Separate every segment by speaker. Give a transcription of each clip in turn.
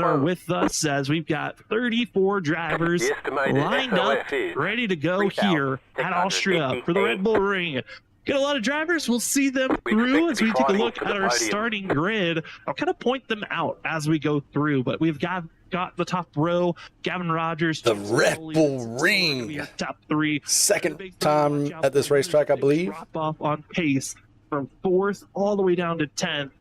Speaker 1: are with us as we've got 34 drivers lined up, ready to go here at Austria for the Red Bull Ring. Got a lot of drivers. We'll see them through as we take a look at our starting grid. I'll kind of point them out as we go through, but we've got the top row, Gavin Rogers.
Speaker 2: The Red Bull Ring.
Speaker 1: Top three.
Speaker 2: Second time at this racetrack, I believe.
Speaker 1: Drop off on pace from 4th all the way down to 10th.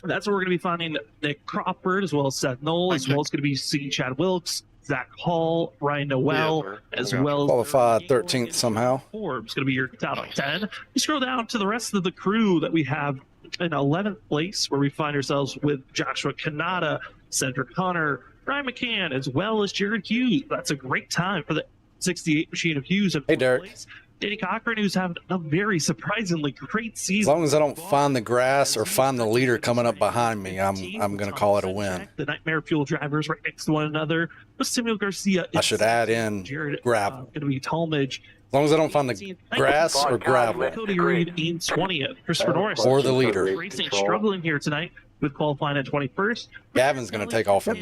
Speaker 1: That's where we're going to be finding Nick Crawford, as well as Seth Knoll, as well as going to be seeing Chad Wilkes, Zach Hall, Ryan Noel, as well as
Speaker 2: qualified 13th somehow.
Speaker 1: Forbes going to be your top 10. You scroll down to the rest of the crew that we have in 11th place, where we find ourselves with Joshua Kanata, Cedric Hunter, Ryan McCann, as well as Jared Hughes. That's a great time for the 68 machine of Hughes.
Speaker 2: Hey, Derek.
Speaker 1: Place. Danny Cochran, who's having a very surprisingly great season.
Speaker 2: As long as I don't find the grass or find the leader coming up behind me, I'm going to call it a win.
Speaker 1: The Nightmare Fuel drivers right next to one another. With Samuel Garcia.
Speaker 2: I should add in gravel.
Speaker 1: Going to be Talmadge.
Speaker 2: As long as I don't find the grass or gravel.
Speaker 1: Cody Reed in 20th. Christopher Norris.
Speaker 2: Or the leader.
Speaker 1: Racing struggling here tonight with qualifying at 21st.
Speaker 2: Gavin's going to take off and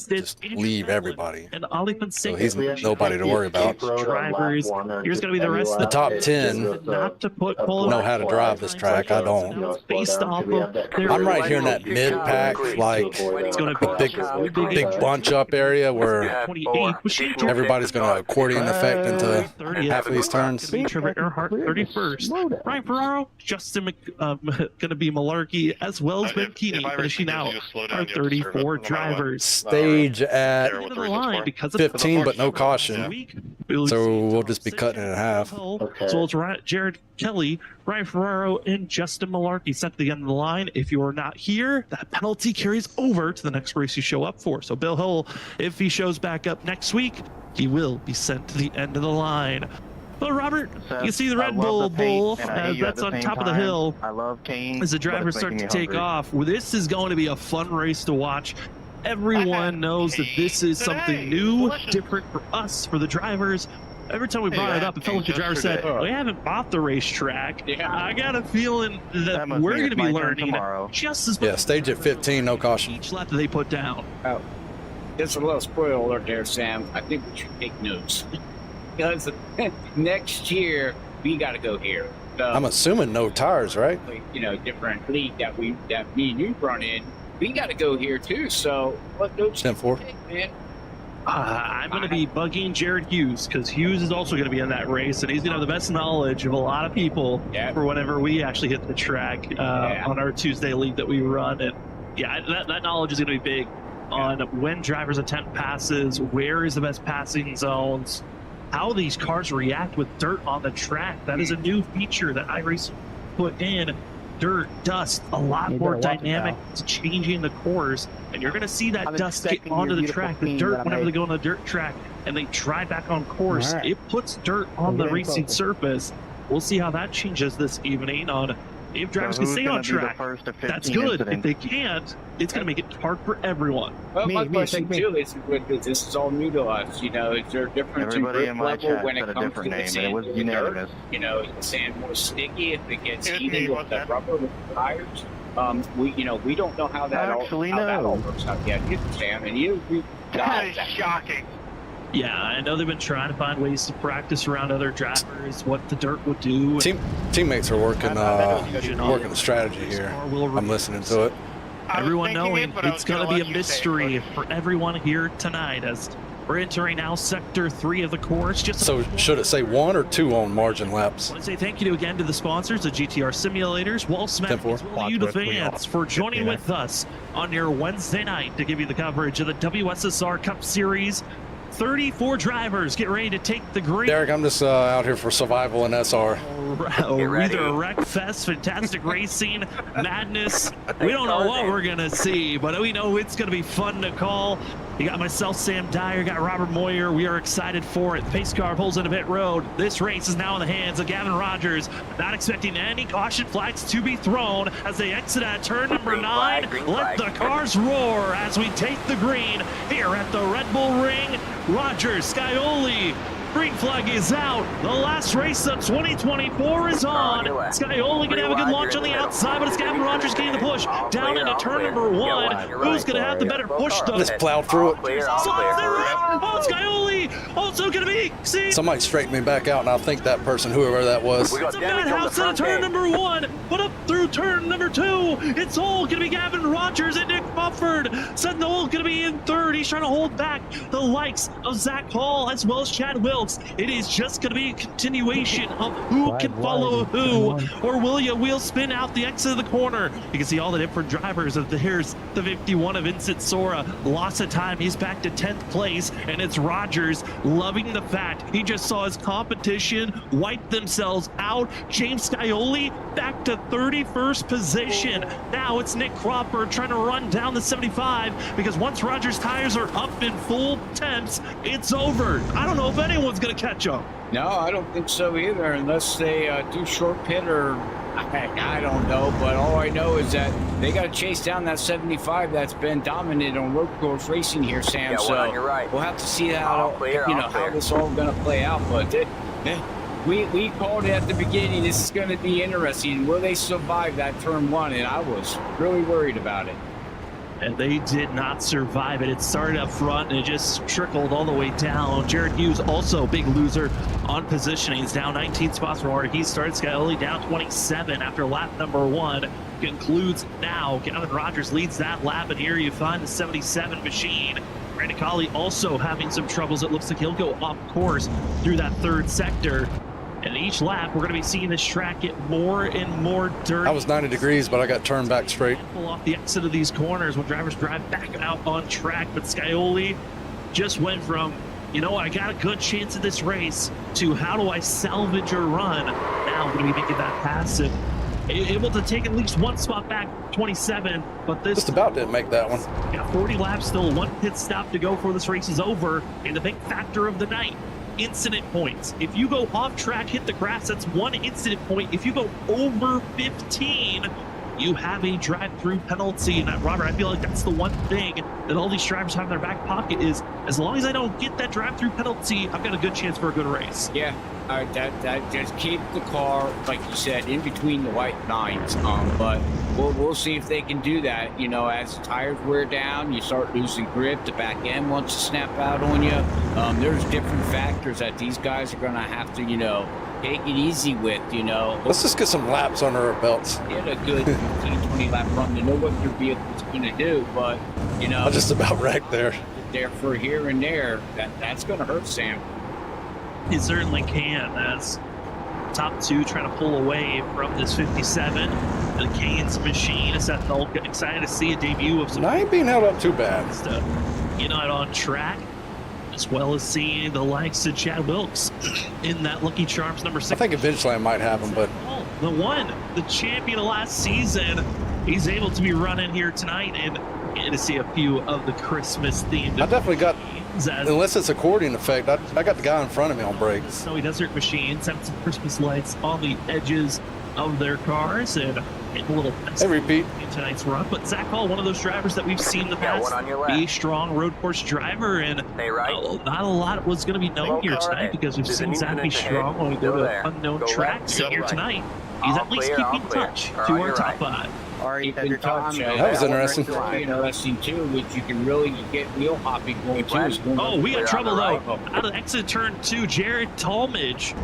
Speaker 2: just leave everybody.
Speaker 1: And Ali
Speaker 2: so he's nobody to worry about.
Speaker 1: Drivers. Here's going to be the rest of
Speaker 2: the top 10
Speaker 1: not to put
Speaker 2: know how to drive this track. I don't.
Speaker 1: Based off of
Speaker 2: I'm right here in that mid-pack, like
Speaker 1: it's going to
Speaker 2: be big bunch-up area where everybody's going to accordion effect into half of these turns.
Speaker 1: Trevor Earhart, 31st. Ryan Ferraro, Justin going to be Malarkey, as well as Ben Keeney, finishing out our 34 drivers.
Speaker 2: Stage at 15, but no caution. So we'll just be cutting it in half.
Speaker 1: So it's Jared Kelly, Ryan Ferraro, and Justin Malarkey sent to the end of the line. If you are not here, that penalty carries over to the next race you show up for. So Bill Hull, if he shows back up next week, he will be sent to the end of the line. Well, Robert, you can see the Red Bull that's on top of the hill.
Speaker 3: I love Kane.
Speaker 1: As the drivers start to take off, this is going to be a fun race to watch. Everyone knows that this is something new, different for us, for the drivers. Every time we brought it up, it felt like the driver said, we haven't bought the racetrack. I got a feeling that we're going to be learning just as much.
Speaker 2: Yeah, stage at 15, no caution.
Speaker 1: Each lap that they put down.
Speaker 4: Oh, just a little spoiler alert there, Sam. I think we should take notes. Because next year we got to go here. So,
Speaker 2: I'm assuming no tires, right?
Speaker 4: You know, different league that me and you run in. We got to go here too. So what notes
Speaker 2: 10-4,
Speaker 4: man?
Speaker 1: I'm going to be bugging Jared Hughes because Hughes is also going to be in that race, and he's going to have the best knowledge of a lot of people for whenever we actually hit the track on our Tuesday league that we run. And yeah, that knowledge is going to be big on when drivers attempt passes, where is the best passing zones, how these cars react with dirt on the track. That is a new feature that iRacing put in. Dirt, dust, a lot more dynamic. It's changing the course, and you're going to see that dust get onto the track. The dirt, whenever they go on the dirt track and they drive back on course, it puts dirt on the racing surface. We'll see how that changes this evening on if drivers can stay on track. That's good. If they can't, it's going to make it hard for everyone.
Speaker 4: Well, my question too is, this is all new to us. You know, is there a difference in grip level when it comes to the sand? It was unanimous. You know, is the sand more sticky if it gets heated with the rubber with the tires? We don't know how that all works out yet. Sam, and
Speaker 3: that is shocking.
Speaker 1: Yeah, I know they've been trying to find ways to practice around other drivers, what the dirt would do.
Speaker 2: Teammates are working the strategy here. I'm listening to it.
Speaker 1: Everyone knowing it's going to be a mystery for everyone here tonight as we're entering now Sector 3 of the course.
Speaker 2: So should it say 1 or 2 on margin laps?
Speaker 1: I want to say thank you again to the sponsors, the GTR Simulators, Wallsmack, as well as you, the fans, for joining with us on your Wednesday night to give you the coverage of the WSSR Cup Series. 34 drivers get ready to take the green.
Speaker 2: Derek, I'm just out here for survival and SR.
Speaker 1: Either wreck fest, fantastic racing, madness. We don't know what we're going to see, but we know it's going to be fun to call. You got myself, Sam Dyer, got Robert Moyer. We are excited for it. The pace car pulls into pit road. This race is now in the hands of Gavin Rogers. Not expecting any caution flags to be thrown as they exit at turn number 9. Let the cars roar as we take the green here at the Red Bull Ring. Rogers, Scioli, green flag is out. The last race of 2024 is on. Scioli going to have a good launch on the outside, but it's Gavin Rogers getting the push down into turn number 1. Who's going to have the better push, though?
Speaker 2: Just plowed through it.
Speaker 1: Oh, Scioli also going to be seen.
Speaker 2: Somebody straighten me back out, and I'll think that person, whoever that was.
Speaker 1: It's a madhouse into turn number 1, but up through turn number 2, it's all going to be Gavin Rogers and Nick Bufford. Sentinel going to be in 3rd. He's trying to hold back the likes of Zach Hall as well as Chad Wilkes. It is just going to be a continuation of who can follow who, or will you wheel spin out the exit of the corner? You can see all the different drivers. Here's the 51 of Vincent Sora. Lots of time. He's back to 10th place, and it's Rogers loving the fact he just saw his competition wipe themselves out. James Scioli back to 31st position. Now it's Nick Crawford trying to run down the 75, because once Rogers' tires are up in full temps, it's over. I don't know if anyone's going to catch up.
Speaker 4: No, I don't think so either, unless they do short pit or I don't know. But all I know is that they got to chase down that 75 that's been dominant on road course racing here, Sam.
Speaker 5: Yeah,
Speaker 4: so
Speaker 5: right.
Speaker 4: We'll have to see how how this all going to play out. But we called it at the beginning. This is going to be interesting. Will they survive that turn 1? And I was really worried about it.
Speaker 1: And they did not survive it. It started up front and it just trickled all the way down. Jared Hughes, also big loser on positioning. He's down 19 spots from where he started. Scioli down 27 after lap number 1. Concludes now. Gavin Rogers leads that lap, and here you find the 77 machine. Brandon Colley also having some troubles. It looks like he'll go off course through that 3rd sector. And each lap, we're going to be seeing this track get more and more dirty.
Speaker 2: I was 90 degrees, but I got turned back straight.
Speaker 1: Pull off the exit of these corners when drivers drive back out on track. But Scioli just went from, I got a good chance at this race, to how do I salvage a run? Now I'm going to be making that pass and able to take at least 1 spot back, 27. But this
Speaker 2: just about didn't make that one.
Speaker 1: Got 40 laps still, 1 pit stop to go before this race is over. And the big factor of the night, incident points. If you go off track, hit the grass, that's 1 incident point. If you go over 15, you have a drive-through penalty. And Robert, I feel like that's the one thing that all these drivers have in their back pocket is, as long as I don't get that drive-through penalty, I've got a good chance for a good race.
Speaker 4: Yeah, that just keep the car, like you said, in between the white lines. But we'll see if they can do that. As the tires wear down, you start losing grip. The back end wants to snap out on you. There's different factors that these guys are going to have to, take it easy with,
Speaker 2: Let's just get some laps under our belts.
Speaker 4: Get a good 15-20 lap run to know what your vehicle's going to do. But,
Speaker 2: I just about wrecked there.
Speaker 4: There for here and there, that's going to hurt, Sam.
Speaker 1: It certainly can, as top 2 trying to pull away from this 57. The Canes machine is excited to see a debut of some.
Speaker 2: I ain't being held up too bad.
Speaker 1: Stuff. Not on track, as well as seeing the likes of Chad Wilkes in that Lucky Charms number 6.
Speaker 2: I think eventually I might have him, but
Speaker 1: the champion of last season, he's able to be running here tonight, and getting to see a few of the Christmas themed.
Speaker 2: I definitely got, unless it's accordion effect, I got the guy in front of me on brakes.
Speaker 1: Snowy Desert machines have some Christmas lights on the edges of their cars, and a little
Speaker 2: repeat
Speaker 1: in tonight's run. But Zach Hall, one of those drivers that we've seen in the past, be a strong road course driver, and not a lot was going to be known here tonight, because we've seen Zach be strong when we go to unknown tracks. And here tonight, he's at least keeping touch to our top 5.
Speaker 2: That was interesting.
Speaker 4: Interesting too, which you can really get wheel hopping going too.
Speaker 1: We got trouble though. Out of exit turn 2, Jared Talmadge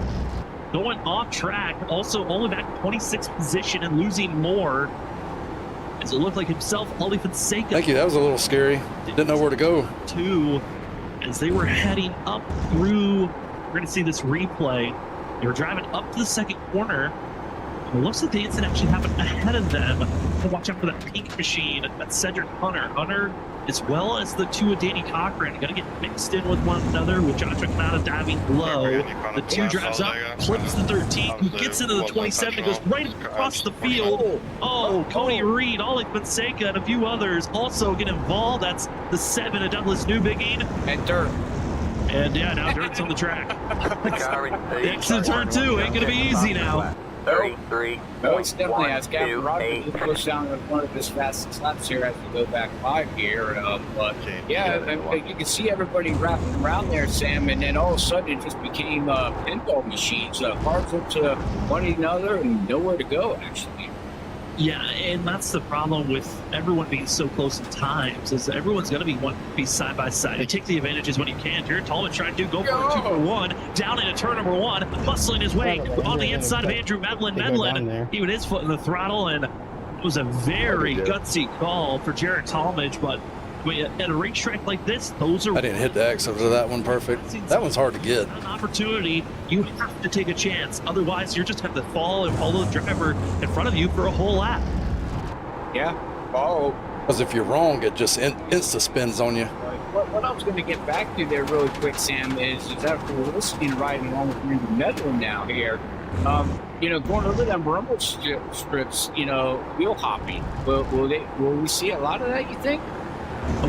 Speaker 1: going off track, also only back 26th position and losing more, as it looked like himself, Ollie Fonseca.
Speaker 2: Thank you, that was a little scary. Didn't know where to go.
Speaker 1: 2, as they were heading up through, we're going to see this replay. They were driving up to the 2nd corner. It looks like the incident actually happened ahead of them. Watch out for that pink machine. That's Cedric Hunter. Hunter, as well as the 2 of Danny Cochran, going to get mixed in with one another, with Joshua Canada diving low. The 2 drives up, clips the 13, who gets into the 27, and goes right across the field. Cody Reed, Ollie Fonseca, and a few others also get involved. That's the 7 of Douglas Newbigging.
Speaker 4: And Dirt.
Speaker 1: And now Dirt's on the track. The exit turn 2 ain't going to be easy now.
Speaker 5: 33.
Speaker 4: No, it's definitely has Captain Roger to push down one of his fastest laps here as we go back 5 here. But yeah, you can see everybody wrapping around there, Sam, and then all of a sudden it just became pinball machines. Cars up to one another and nowhere to go, actually.
Speaker 1: Yeah, and that's the problem with everyone being so close in times, is everyone's going to be side by side. You take the advantages when you can. Jared Tallman trying to go for a 2 for 1, down into turn number 1, muscling his way on the inside of Andrew Medlin. He with his foot in the throttle, and it was a very gutsy call for Jared Talmadge, but at a racetrack like this, those are...
Speaker 2: I didn't hit the exit of that one perfect. That one's hard to get.
Speaker 1: An opportunity, you have to take a chance. Otherwise, you're just going to fall and follow the driver in front of you for a whole lap.
Speaker 4: Yeah. Oh.
Speaker 2: Because if you're wrong, it just insta spins on you.
Speaker 4: What I was going to get back to there really quick, Sam, is after we're listening and riding along with Randy Medlin now here, going over them rumble strips, wheel hopping. Will we see a lot of that, you think?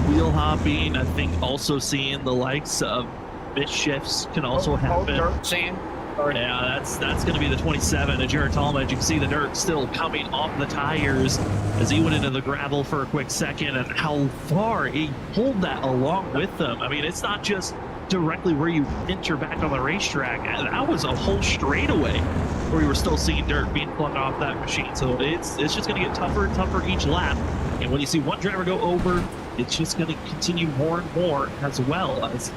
Speaker 1: Wheel hopping, I think also seeing the likes of misshifts can also happen.
Speaker 4: Dirt, Sam.
Speaker 1: Yeah, that's going to be the 27 of Jared Talmadge. You can see the dirt still coming off the tires as he went into the gravel for a quick second, and how far he pulled that along with them. I mean, it's not just directly where you enter back on the racetrack. That was a whole straightaway where we were still seeing dirt being flung off that machine. So it's just going to get tougher and tougher each lap. And when you see one driver go over, it's just going to continue more and more, as well as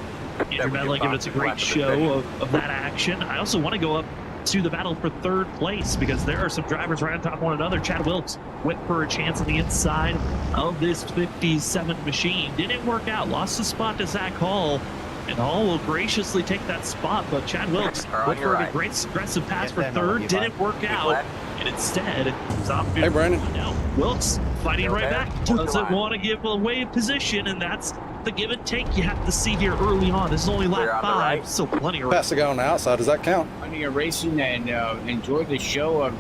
Speaker 1: Andrew Medlin giving us a great show of that action. I also want to go up to the battle for 3rd place, because there are some drivers right on top of one another. Chad Wilkes went for a chance on the inside of this 57 machine. Didn't work out. Lost the spot to Zach Hall, and Hall will graciously take that spot. But Chad Wilkes went for a great aggressive pass for 3rd. Didn't work out. And instead,
Speaker 2: hey, Brandon.
Speaker 1: Now, Wilkes fighting right back. Doesn't want to give away position, and that's the give and take you have to see here early on. This is only lap 5, so plenty of
Speaker 2: pass the guy on the outside. Does that count?
Speaker 4: Plenty of racing, and enjoy the show of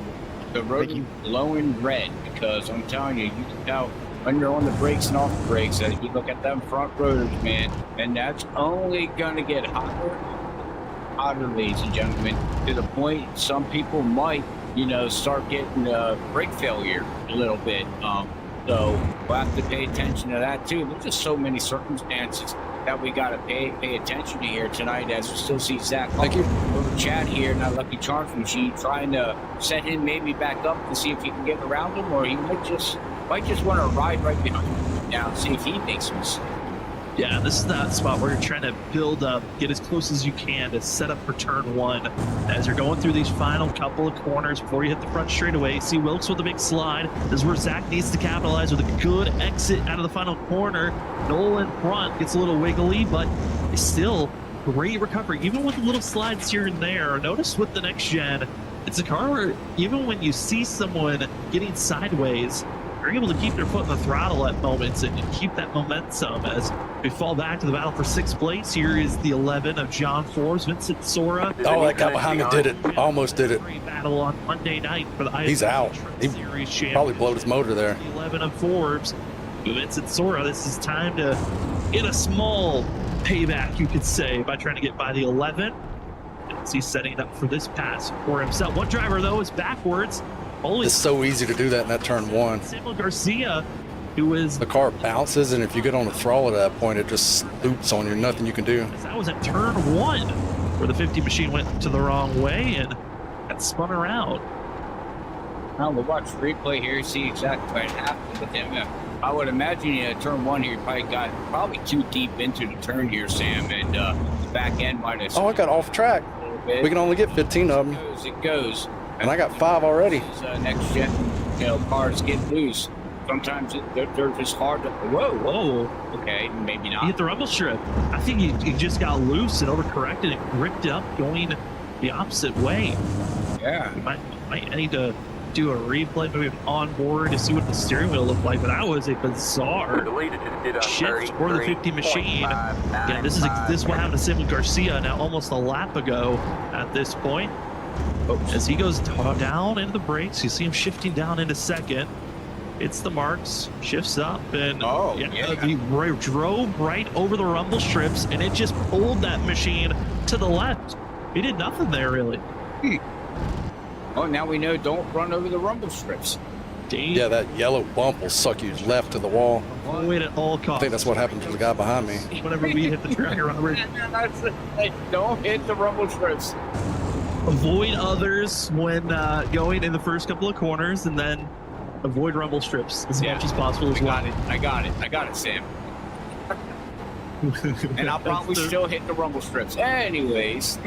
Speaker 4: the road glowing red, because I'm telling you, you can tell when you're on the brakes and off the brakes. As you look at them front rotors, man, and that's only going to get hotter, ladies and gentlemen, to the point some people might, start getting brake failure a little bit. So we'll have to pay attention to that too. There's just so many circumstances that we got to pay attention to here tonight, as we still see Zach over Chad here in that Lucky Charms machine, trying to set him maybe back up to see if he can get around him, or he might just want to ride right behind him now and see if he makes a mistake.
Speaker 1: Yeah, this is that spot where you're trying to build up, get as close as you can to set up for turn 1. As you're going through these final couple of corners before you hit the front straightaway, see Wilkes with a big slide. This is where Zach needs to capitalize with a good exit out of the final corner. Noel in front gets a little wiggly, but it's still great recovery, even with little slides here and there. Notice with the next gen, it's a car where even when you see someone getting sideways, they're able to keep their foot in the throttle at moments and keep that momentum. As we fall back to the battle for 6th place, here is the 11 of John Forbes, Vincent Sora.
Speaker 2: Oh, that guy behind me did it. Almost did it.
Speaker 1: Great battle on Monday night for the
Speaker 2: He's out. He probably blowed his motor there.
Speaker 1: The 11 of Forbes, Vincent Sora. This is time to get a small payback, you could say, by trying to get by the 11. As he's setting up for this pass for himself. One driver, though, is backwards.
Speaker 2: It's so easy to do that in that turn 1.
Speaker 1: Samuel Garcia, who is...
Speaker 2: The car bounces, and if you get on the throttle at that point, it just scoots on you. Nothing you can do.
Speaker 1: That was at turn 1, where the 50 machine went to the wrong way and got spun around.
Speaker 4: Now we'll watch the replay here, see exactly what happened with him. I would imagine turn 1 here, probably got too deep into the turn here, Sam, and the back end might have...
Speaker 2: Oh, I got off track. We can only get 15 of them.
Speaker 4: It goes.
Speaker 2: And I got 5 already.
Speaker 4: Next gen, cars get loose. Sometimes they're just hard to. Whoa. Okay, maybe not.
Speaker 1: He hit the rumble strip. I think he just got loose and overcorrected and gripped up, going the opposite way.
Speaker 4: Yeah.
Speaker 1: We might need to do a replay, maybe on board, to see what the steering wheel looked like. But that was a bizarre shift for the 50 machine. Yeah, this is what happened to Samuel Garcia now almost a lap ago at this point. As he goes down into the brakes, you see him shifting down into 2nd. It's the marks, shifts up, and he drove right over the rumble strips, and it just pulled that machine to the left. He did nothing there, really.
Speaker 4: Oh, now we know don't run over the rumble strips.
Speaker 2: Yeah, that yellow bump will suck you left to the wall.
Speaker 1: Avoid at all costs.
Speaker 2: I think that's what happened to the guy behind me.
Speaker 1: Whenever we hit the track, Robert.
Speaker 4: Don't hit the rumble strips.
Speaker 1: Avoid others when going in the first couple of corners, and then avoid rumble strips as much as possible as well.
Speaker 4: I got it, Sam. And I'll probably still hit the rumble strips. Anyways.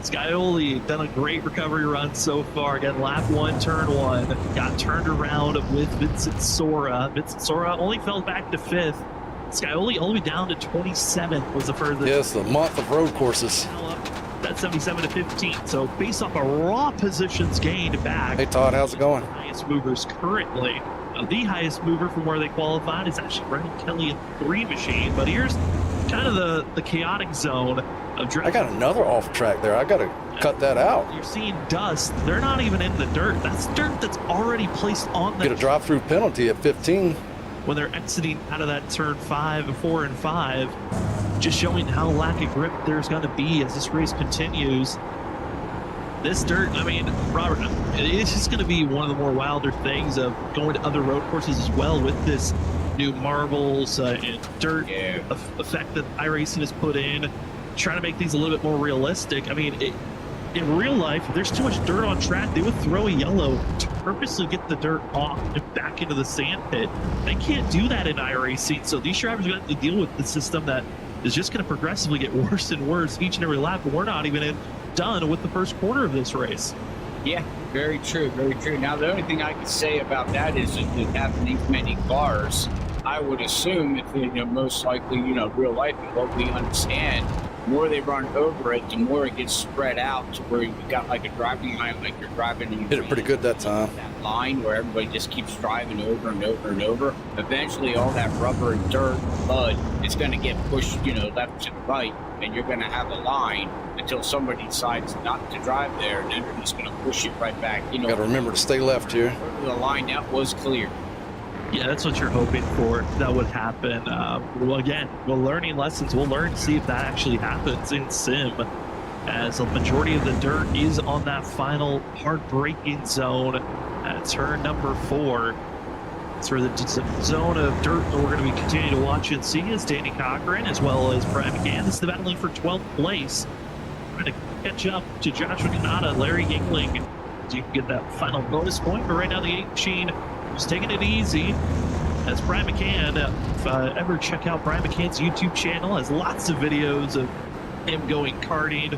Speaker 1: Scioli done a great recovery run so far. Again, lap 1, turn 1. Got turned around with Vincent Sora. Vincent Sora only fell back to 5th. Scioli only down to 27th was the furthest.
Speaker 2: Yes, the month of road courses.
Speaker 1: Now up that 77 to 15. So based off a raw positions gained back.
Speaker 2: Hey Todd, how's it going?
Speaker 1: Highest movers currently. The highest mover from where they qualified is actually Brendan Kelly in 3 machine. But here's kind of the chaotic zone of driving.
Speaker 2: I got another off track there. I got to cut that out.
Speaker 1: You're seeing dust. They're not even in the dirt. That's dirt that's already placed on the.
Speaker 2: Get a drive-through penalty at 15.
Speaker 1: When they're exiting out of that turn 5, 4, and 5, just showing how lack of grip there's going to be as this race continues. This dirt, I mean, Robert, it's just going to be one of the more wilder things of going to other road courses as well with this new marbles and dirt effect that iRacing has put in, trying to make things a little bit more realistic. I mean, in real life, if there's too much dirt on track, they would throw a yellow to purposely get the dirt off and back into the sand pit. They can't do that in iRacing, so these drivers are going to have to deal with the system that is just going to progressively get worse and worse each and every lap, and we're not even done with the first quarter of this race.
Speaker 4: Yeah, very true, very true. Now, the only thing I can say about that is that having these many cars, I would assume if most likely, real life and what we understand, the more they run over it, the more it gets spread out to where you've got like a driving line, like you're driving. And
Speaker 2: did it pretty good that time.
Speaker 4: That line where everybody just keeps driving over and over and over. Eventually, all that rubber and dirt, mud, is going to get pushed, left to the right, and you're going to have a line until somebody decides not to drive there, and then they're just going to push it right back.
Speaker 2: Got to remember to stay left here.
Speaker 4: The line that was clear.
Speaker 1: Yeah, that's what you're hoping for. That would happen. Well, again, we're learning lessons. We'll learn to see if that actually happens in sim, as a majority of the dirt is on that final hard braking zone at turn number 4. It's for the zone of dirt that we're going to be continuing to watch and see as Danny Cochran as well as Brian McGann is battling for 12th place. Trying to catch up to Joshua Kanata, Larry Yingling, so you can get that final bonus point. But right now the 8 machine is taking it easy. As Brian McCann, if ever check out Brian McCann's YouTube channel, has lots of videos of him going karting,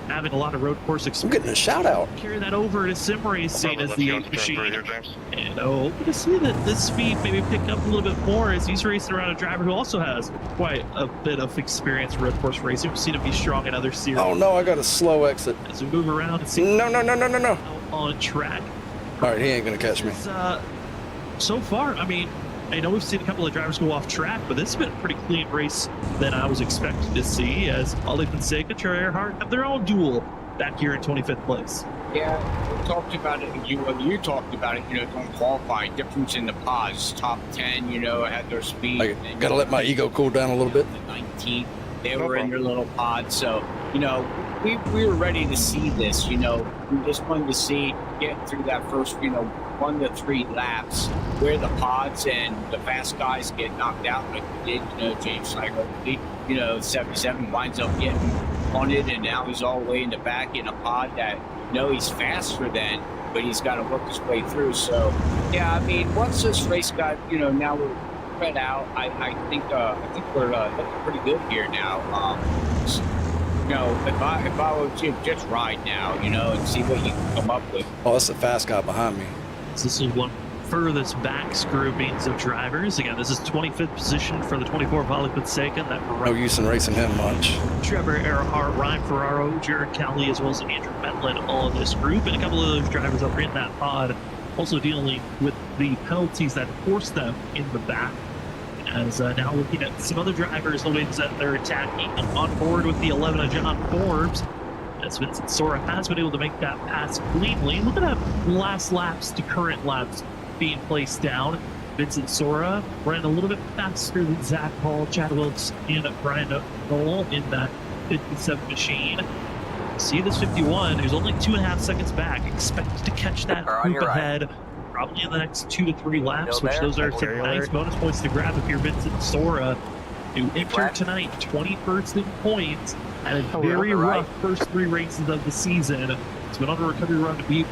Speaker 1: having a lot of road course experience.
Speaker 2: I'm getting a shout out.
Speaker 1: Carry that over to sim racing as the 8 machine. And hoping to see that this speed maybe pick up a little bit more as he's racing around a driver who also has quite a bit of experience in road course racing. We've seen him be strong in other series.
Speaker 2: Oh no, I got a slow exit.
Speaker 1: As we move around and see
Speaker 2: No.
Speaker 1: on track.
Speaker 2: All right, he ain't gonna catch me.
Speaker 1: So far, I mean, I know we've seen a couple of drivers go off track, but this has been a pretty clean race than I was expecting to see, as Ali Fonseca, Trey Earhart have their own duel back here in 25th place.
Speaker 4: Yeah, we talked about it. You talked about it. Don't qualify. Difference in the pods. Top 10. Had their speed.
Speaker 2: I gotta let my ego cool down a little bit.
Speaker 4: The 19th. They were in their little pod, so we were ready to see this. We just wanted to see get through that first 1 to 3 laps where the pods and the fast guys get knocked out like we did. James Snyder, 77 winds up getting on it, and now he's all the way in the back in a pod that he's faster than, but he's got to work his way through. So yeah, I mean, once this race got now we're spread out, I think we're looking pretty good here now. If I were to just ride now, and see what you can come up with.
Speaker 2: Oh, that's the fast guy behind me.
Speaker 1: This is one furthest back groupings of drivers. Again, this is 25th position for the 24 Ali Fonseca.
Speaker 2: No use in racing him much.
Speaker 1: Trevor Earhart, Ryan Ferraro, Jared Kelly, as well as Andrew Medlin, all in this group, and a couple of those drivers up in that pod also dealing with the penalties that forced them in the back. As now looking at some other drivers, the wins that they're attacking on board with the 11 of John Forbes. As Vincent Sora has been able to make that pass cleanly. Look at that last laps to current laps being placed down. Vincent Sora ran a little bit faster than Zach Hall, Chad Wilkes, and Brian Noel in that 57 machine. See this 51, who's only 2.5 seconds back, expected to catch that group ahead probably in the next 2 to 3 laps, which those are some nice bonus points to grab if you're Vincent Sora, who entered tonight 21st in points and a very rough first 3 races of the season. He's been on a recovery run to be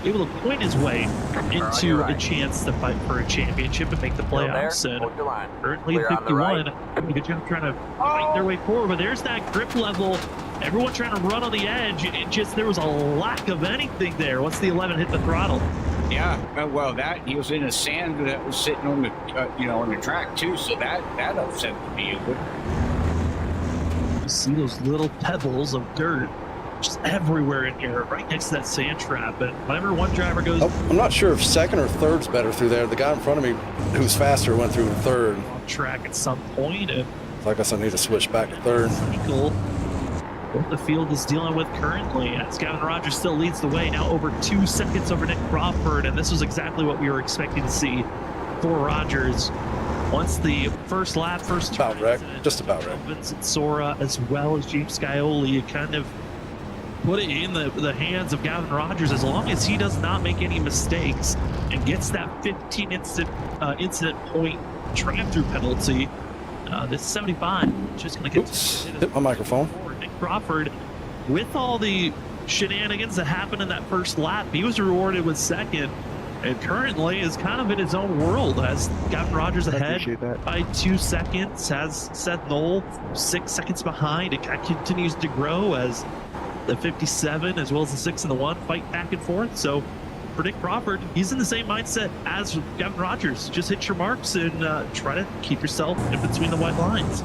Speaker 1: able to point his way into a chance to fight for a championship and make the playoffs. And currently 51, doing a good job trying to fight their way forward, but there's that grip level. Everyone trying to run on the edge. It just, there was a lack of anything there once the 11 hit the throttle.
Speaker 4: Yeah, well, that he was in the sand that was sitting on the, on the track too. So that upset the vehicle.
Speaker 1: You see those little pebbles of dirt just everywhere in here, right next to that sand trap. And whenever one driver goes,
Speaker 2: I'm not sure if second or third's better through there. The guy in front of me, who's faster, went through third.
Speaker 1: On track at some point, and
Speaker 2: so I guess I need to switch back to third.
Speaker 1: Cycle. What the field is dealing with currently, as Gavin Rogers still leads the way, now over 2 seconds over Nick Crawford, and this was exactly what we were expecting to see for Rogers. Once the first lap,
Speaker 2: about wrecked, just about wrecked.
Speaker 1: Vincent Sora as well as James Scioli kind of put it in the hands of Gavin Rogers. As long as he does not make any mistakes and gets that 15 incident point drive-through penalty, this 75 just going to get
Speaker 2: hit my microphone.
Speaker 1: Crawford, with all the shenanigans that happened in that first lap, he was rewarded with second, and currently is kind of in his own world as Gavin Rogers ahead by 2 seconds, has Seth Knoll 6 seconds behind. It continues to grow as the 57 as well as the 6 and the 1 fight back and forth. So for Nick Crawford, he's in the same mindset as Gavin Rogers. Just hit your marks and try to keep yourself in between the white lines.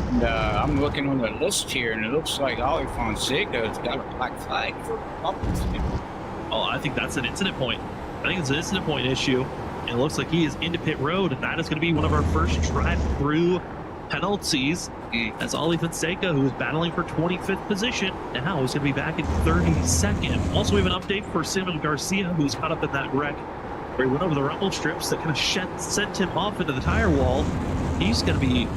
Speaker 4: And, I'm looking on the list here, and it looks like Ollie Fonseca's got a black flag for bumpers.
Speaker 1: Oh, I think that's an incident point. I think it's an incident point issue. And it looks like he is into pit road, and that is going to be one of our first drive-through penalties. As Ollie Fonseca, who is battling for 25th position, now is going to be back in 32nd. Also, we have an update for Samuel Garcia, who's caught up in that wreck where he went over the rumble strips that kind of sent him off into the tire wall. He's going to be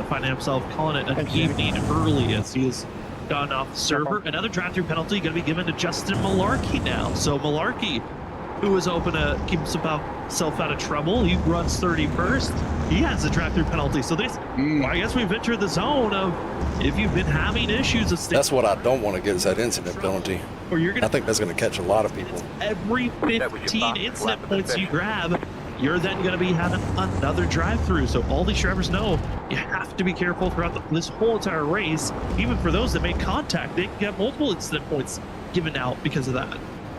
Speaker 1: finding himself calling it an evening early as he has gone off the server. Another drive-through penalty going to be given to Justin Malarkey now. So Malarkey, who is hoping to keep himself out of trouble, he runs 31st. He has a drive-through penalty. So this, well, I guess we've entered the zone of if you've been having issues of
Speaker 2: that's what I don't want to get is that incident penalty.
Speaker 1: Or you're gonna,
Speaker 2: I think that's going to catch a lot of people.
Speaker 1: Every 15 incident points you grab, you're then going to be having another drive-through. So all these drivers know you have to be careful throughout this whole entire race. Even for those that make contact, they can get multiple incident points given out because of that.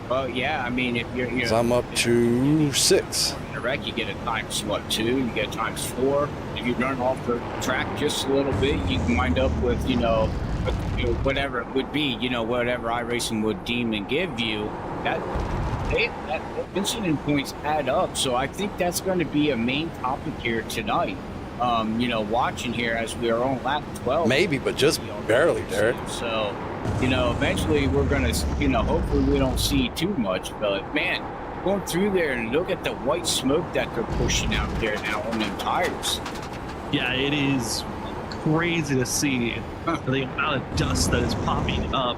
Speaker 4: Well, yeah, I mean, if you're
Speaker 2: I'm up to 6.
Speaker 4: In a wreck, you get it times, what, 2? You get times 4. If you run off the track just a little bit, you can wind up with, whatever it would be, whatever iRacing would deem and give you. That incident points add up. So I think that's going to be a main topic here tonight. Watching here as we are on lap 12.
Speaker 2: Maybe, but just barely, Derek.
Speaker 4: So, eventually we're going to, hopefully we don't see too much. But, man, going through there and look at the white smoke that they're pushing out there now on them tires.
Speaker 1: Yeah, it is crazy to see the amount of dust that is popping up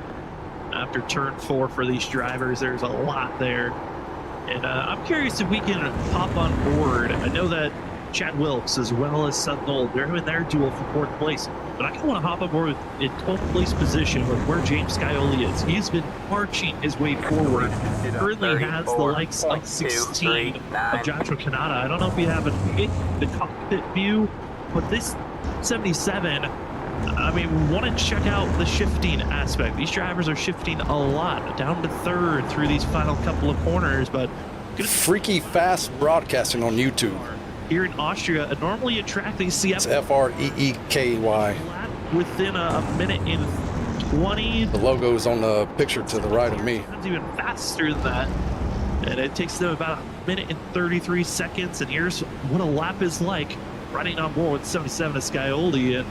Speaker 1: after turn 4 for these drivers. There's a lot there. And I'm curious if we can hop on board. I know that Chad Wilkes as well as Seth Knoll, they're in their duel for 4th place. But I kind of want to hop on board in 12th place position with where James Scioli is. He's been marching his way forward. Currently has the likes like 16 of Joshua Kanata. I don't know if you have the cockpit view, but this 77, I mean, we want to check out the shifting aspect. These drivers are shifting a lot, down to 3rd through these final couple of corners, but
Speaker 2: freaky fast broadcasting on YouTube.
Speaker 1: Here in Austria, normally a track they see
Speaker 2: it's FREEKY.
Speaker 1: Within a minute and 20.
Speaker 2: The logo is on the picture to the right of me.
Speaker 1: It's even faster than that. And it takes them about a minute and 33 seconds. And here's what a lap is like riding on board with 77 of Scioli. And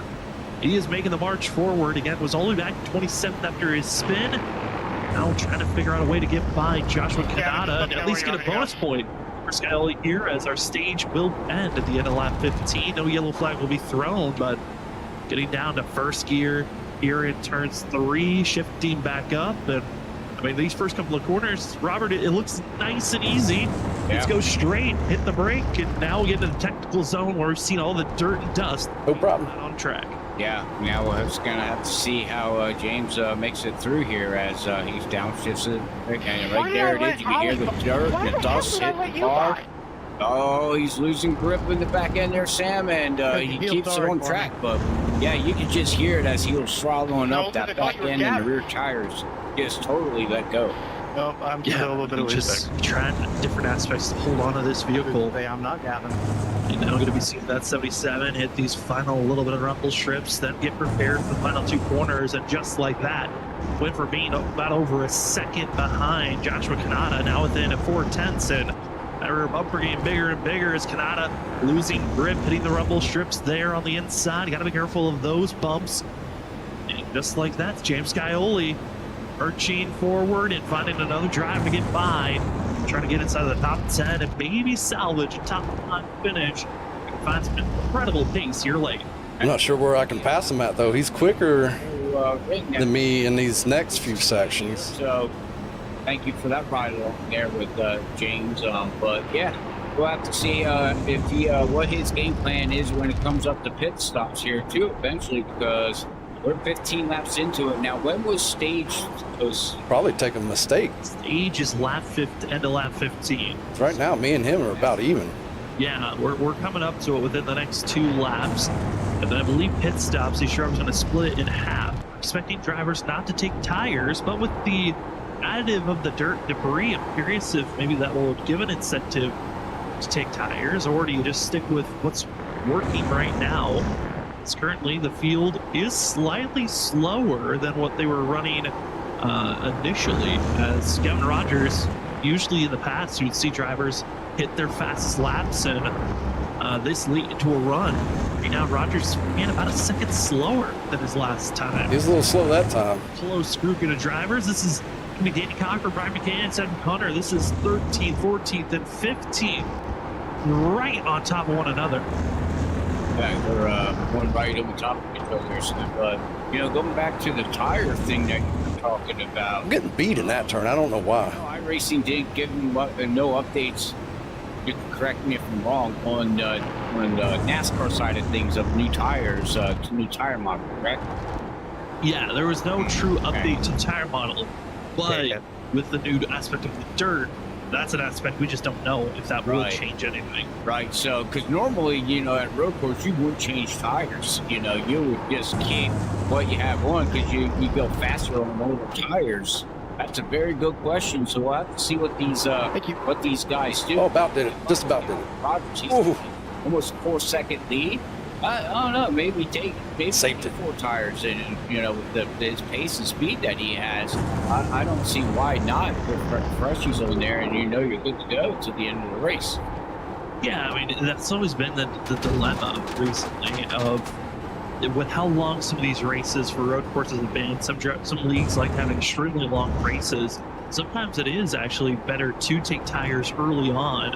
Speaker 1: he is making the march forward. Again, was only back 27th after his spin. Now trying to figure out a way to get by Joshua Kanata and at least get a bonus point for Scioli here as our stage will end at the end of lap 15. No yellow flag will be thrown, but getting down to 1st gear, here in turns 3, shifting back up. And I mean, these first couple of corners, Robert, it looks nice and easy. Let's go straight, hit the brake, and now we get into the technical zone where we've seen all the dirt and dust.
Speaker 2: No problem.
Speaker 1: On track.
Speaker 4: Yeah, now we're just going to have to see how James makes it through here as he's downshifted. And right there it is. You can hear the dirt and the dust hit the car. Oh, he's losing grip in the back end there, Sam, and he keeps it on track. But, yeah, you can just hear it as he was swallowing up that back end and the rear tires just totally let go.
Speaker 3: No, I'm still a little bit of
Speaker 1: just trying different aspects to hold on to this vehicle.
Speaker 3: I'm not Gavin.
Speaker 1: And now going to be seeing that 77 hit these final little bit of rumble strips, then get prepared for the final 2 corners, and just like that, went from being about over a second behind Joshua Kanata, now within a 4/10, and that rear bumper getting bigger and bigger as Kanata losing grip, hitting the rumble strips there on the inside. You got to be careful of those bumps. And just like that, James Scioli arching forward and finding another drive to get by, trying to get inside of the top 10 and maybe salvage a top 5 finish and find some incredible pace here late.
Speaker 2: I'm not sure where I can pass him at, though. He's quicker than me in these next few sections.
Speaker 4: So thank you for that ride along there with James. But yeah, we'll have to see if he what his game plan is when it comes up to pit stops here too eventually, because we're 15 laps into it now. When was stage?
Speaker 2: Probably take a mistake.
Speaker 1: Stage is end of lap 15.
Speaker 2: Right now, me and him are about even.
Speaker 1: Yeah, we're coming up to it within the next 2 laps. And then I believe pit stops, he's sure I was going to split it in half. Expecting drivers not to take tires, but with the additive of the dirt debris, I'm curious if maybe that will give an incentive to take tires, or do you just stick with what's working right now? Currently, the field is slightly slower than what they were running initially. As Kevin Rogers, usually in the past, you'd see drivers hit their fastest laps and this lead into a run. Right now, Rogers ran about a second slower than his last time.
Speaker 2: He was a little slow that time.
Speaker 1: Close grouping of drivers. This is going to be Danny Cocker, Brian McCann, Sam Hunter. This is 13th, 14th, and 15th, right on top of one another.
Speaker 4: Yeah, we're one right on the top of each other. But, you know, going back to the tire thing that you were talking about.
Speaker 2: I'm getting beat in that turn. I don't know why.
Speaker 4: No, iRacing did give me no updates. You can correct me if I'm wrong on the NASCAR side of things of new tires, to new tire model, correct?
Speaker 1: Yeah, there was no true update to tire model, but with the new aspect of the dirt, that's an aspect we just don't know if that will change anything.
Speaker 4: Right, so, because normally, you know, at road course, you wouldn't change tires. You know, you would just keep what you have on because you go faster on older tires. That's a very good question. So we'll have to see what these guys do.
Speaker 2: Oh, about did it. Just about did it.
Speaker 4: Rogers, almost a 4-second lead. I don't know. Maybe
Speaker 2: safety
Speaker 4: 4 tires, and you know, with his pace and speed that he has, I don't see why not put freshies on there, and you know you're good to go to the end of the race.
Speaker 1: Yeah, I mean that's always been the dilemma recently of with how long some of these races for road courses have been. Some leagues like having extremely long races. Sometimes it is actually better to take tires early on.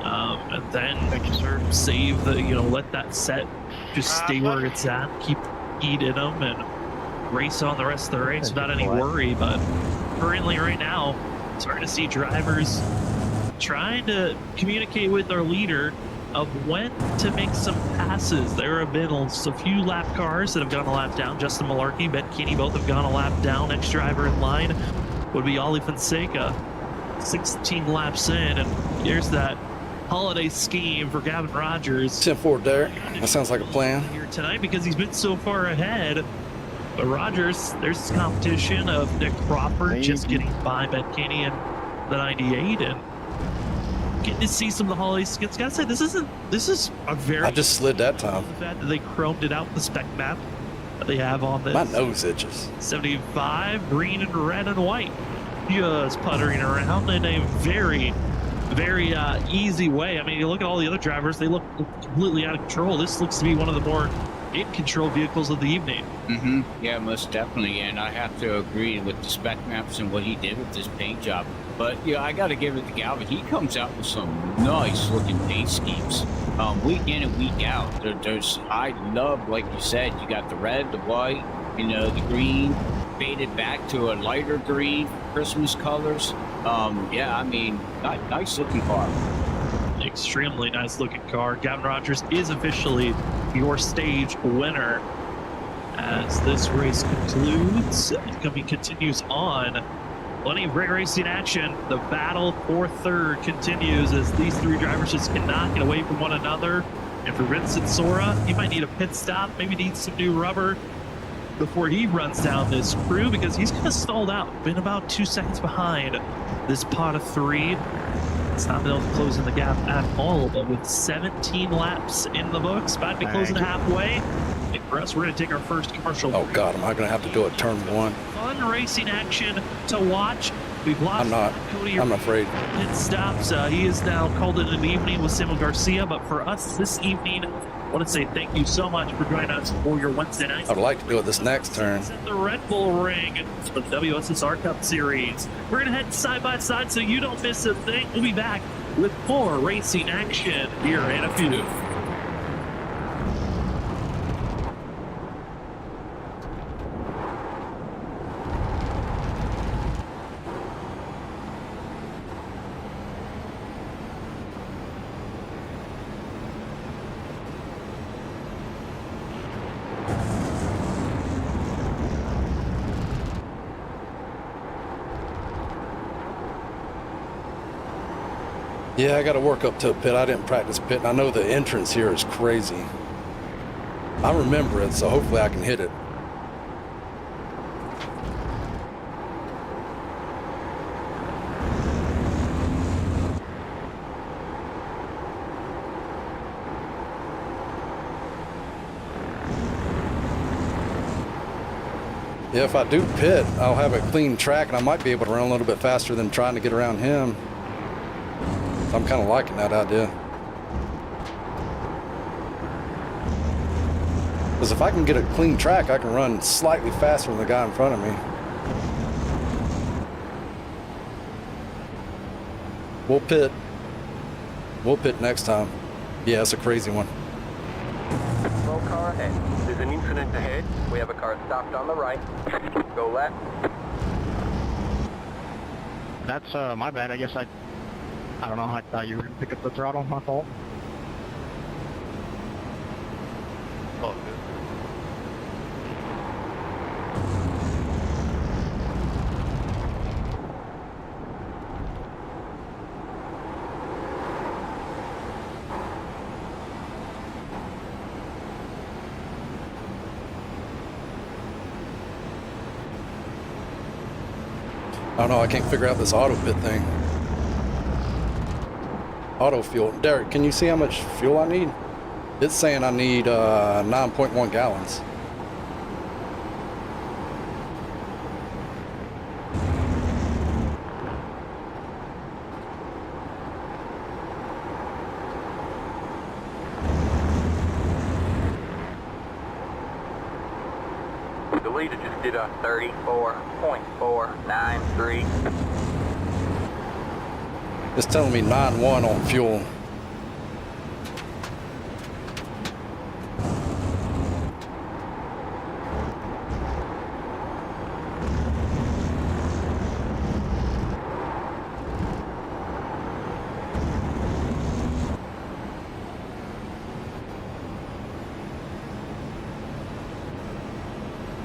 Speaker 1: And then save let that set just stay where it's at, keep heat in them, and race on the rest of the race without any worry. But currently, right now, it's hard to see drivers trying to communicate with our leader of when to make some passes. There have been a few lap cars that have gone a lap down. Justin Malarkey, Ben Keeney both have gone a lap down. Next driver in line would be Ollie Fonseca, 16 laps in, and here's that holiday scheme for Gavin Rogers.
Speaker 2: 10-4, Derek. That sounds like a plan.
Speaker 1: Here tonight because he's been so far ahead. But Rogers, there's this competition of Nick Crawford just getting by Ben Keeney and the 98, and getting to see some of the holiday skins. Gotta say, this is a very.
Speaker 2: I just slid that time.
Speaker 1: The fact that they chromed it out the spec map that they have on this.
Speaker 2: My nose itches.
Speaker 1: 75, green and red and white, just puttering around in a very easy way. I mean, you look at all the other drivers; they look completely out of control. This looks to be one of the more in-control vehicles of the evening.
Speaker 4: Mm-hmm. Yeah, most definitely, and I have to agree with the spec maps and what he did with this paint job. But yeah, I got to give it to Galvin. He comes out with some nice-looking paint schemes, week in and week out. I love, like you said, you got the red, the white, You know, the green faded back to a lighter green, Christmas colors. Yeah, I mean, nice looking car.
Speaker 1: Extremely nice looking car. Gavin Rogers is officially your stage winner as this race concludes. It continues on. Plenty of great racing action. The battle for third continues as these three drivers just cannot get away from one another. And for Vincent Sora, he might need a pit stop, maybe need some new rubber before he runs down this crew, because he's kind of stalled out. Been about 2 seconds behind this pot of three. It's not been able to close in the gap at all, but with 17 laps in the books, about to be closing halfway. And for us, we're going to take our first commercial.
Speaker 2: Oh God, am I going to have to do it turn one?
Speaker 1: Fun racing action to watch. We've lost.
Speaker 2: I'm not.
Speaker 1: Cody,
Speaker 2: I'm afraid.
Speaker 1: Pit stops. He is now called in an evening with Samuel Garcia, but for us this evening, I want to say thank you so much for joining us for your Wednesday night.
Speaker 2: I'd like to do it this next turn.
Speaker 1: At the Red Bull Ring for the WSSR Cup Series. We're going to head side by side so you don't miss a thing. We'll be back with more racing action here in a few.
Speaker 2: Yeah, I got to work up to a pit. I didn't practice pit, and I know the entrance here is crazy. I remember it, so hopefully I can hit it. Yeah, if I do pit, I'll have a clean track, and I might be able to run a little bit faster than trying to get around him. I'm kind of liking that idea. Because if I can get a clean track, I can run slightly faster than the guy in front of me. We'll pit. We'll pit next time. Yeah, it's a crazy one.
Speaker 5: Slow car ahead. There's an incident ahead. We have a car stopped on the right. Go left.
Speaker 3: That's my bad. I guess I don't know. I thought you were going to pick up the throttle. My fault. Oh,
Speaker 2: I don't know. I can't figure out this auto pit thing. Auto fuel. Derek, can you see how much fuel I need? It's saying I need 9.1 gallons.
Speaker 5: The leader just did a 34.493.
Speaker 2: It's telling me 9.1 on fuel.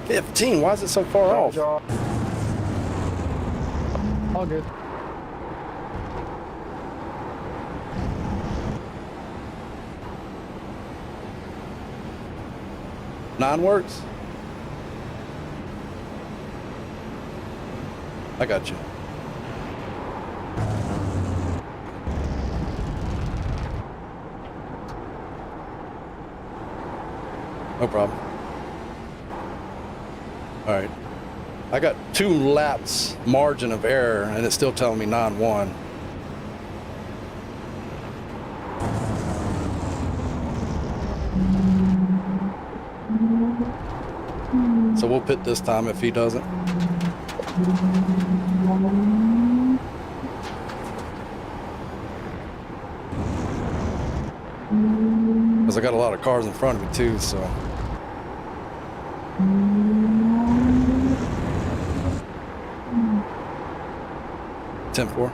Speaker 2: $15. Why is it so far off?
Speaker 3: all good.
Speaker 2: Nine works? I got you. No problem. All right. I got 2 laps margin of error, and it's still telling me 9-1. So we'll pit this time if he doesn't. Because I got a lot of cars in front of me too, so. 10-4.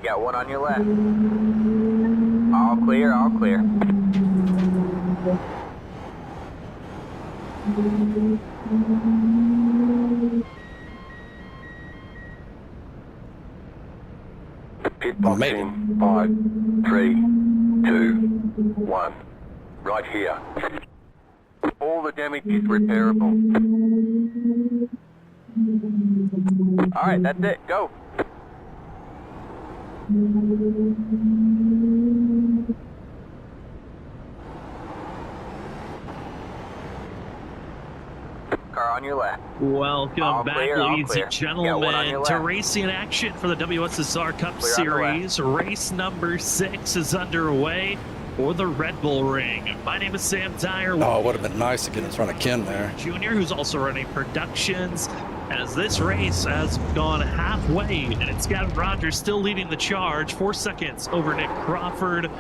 Speaker 5: Got one on your left. All clear, all clear. Pit box in 5, 3, 2, 1. Right here. All the damage is repairable. Alright, that's it. Go. Car on your left.
Speaker 1: Welcome
Speaker 5: All
Speaker 1: back,
Speaker 5: clear, all
Speaker 1: ladies
Speaker 5: clear.
Speaker 1: and
Speaker 5: Got one on
Speaker 1: gentlemen,
Speaker 5: your
Speaker 1: to
Speaker 5: left.
Speaker 1: racing action for the WSSR Cup
Speaker 5: Clear on the
Speaker 1: Series. Race number 6 is underway for the Red Bull Ring. My name is Sam Dyer.
Speaker 2: Oh, it would have been nice to get in front of Ken there.
Speaker 1: Jr., who's also running productions, as this race has gone halfway, and it's Gavin Rogers still leading the charge. 4 seconds over Nick Crawford,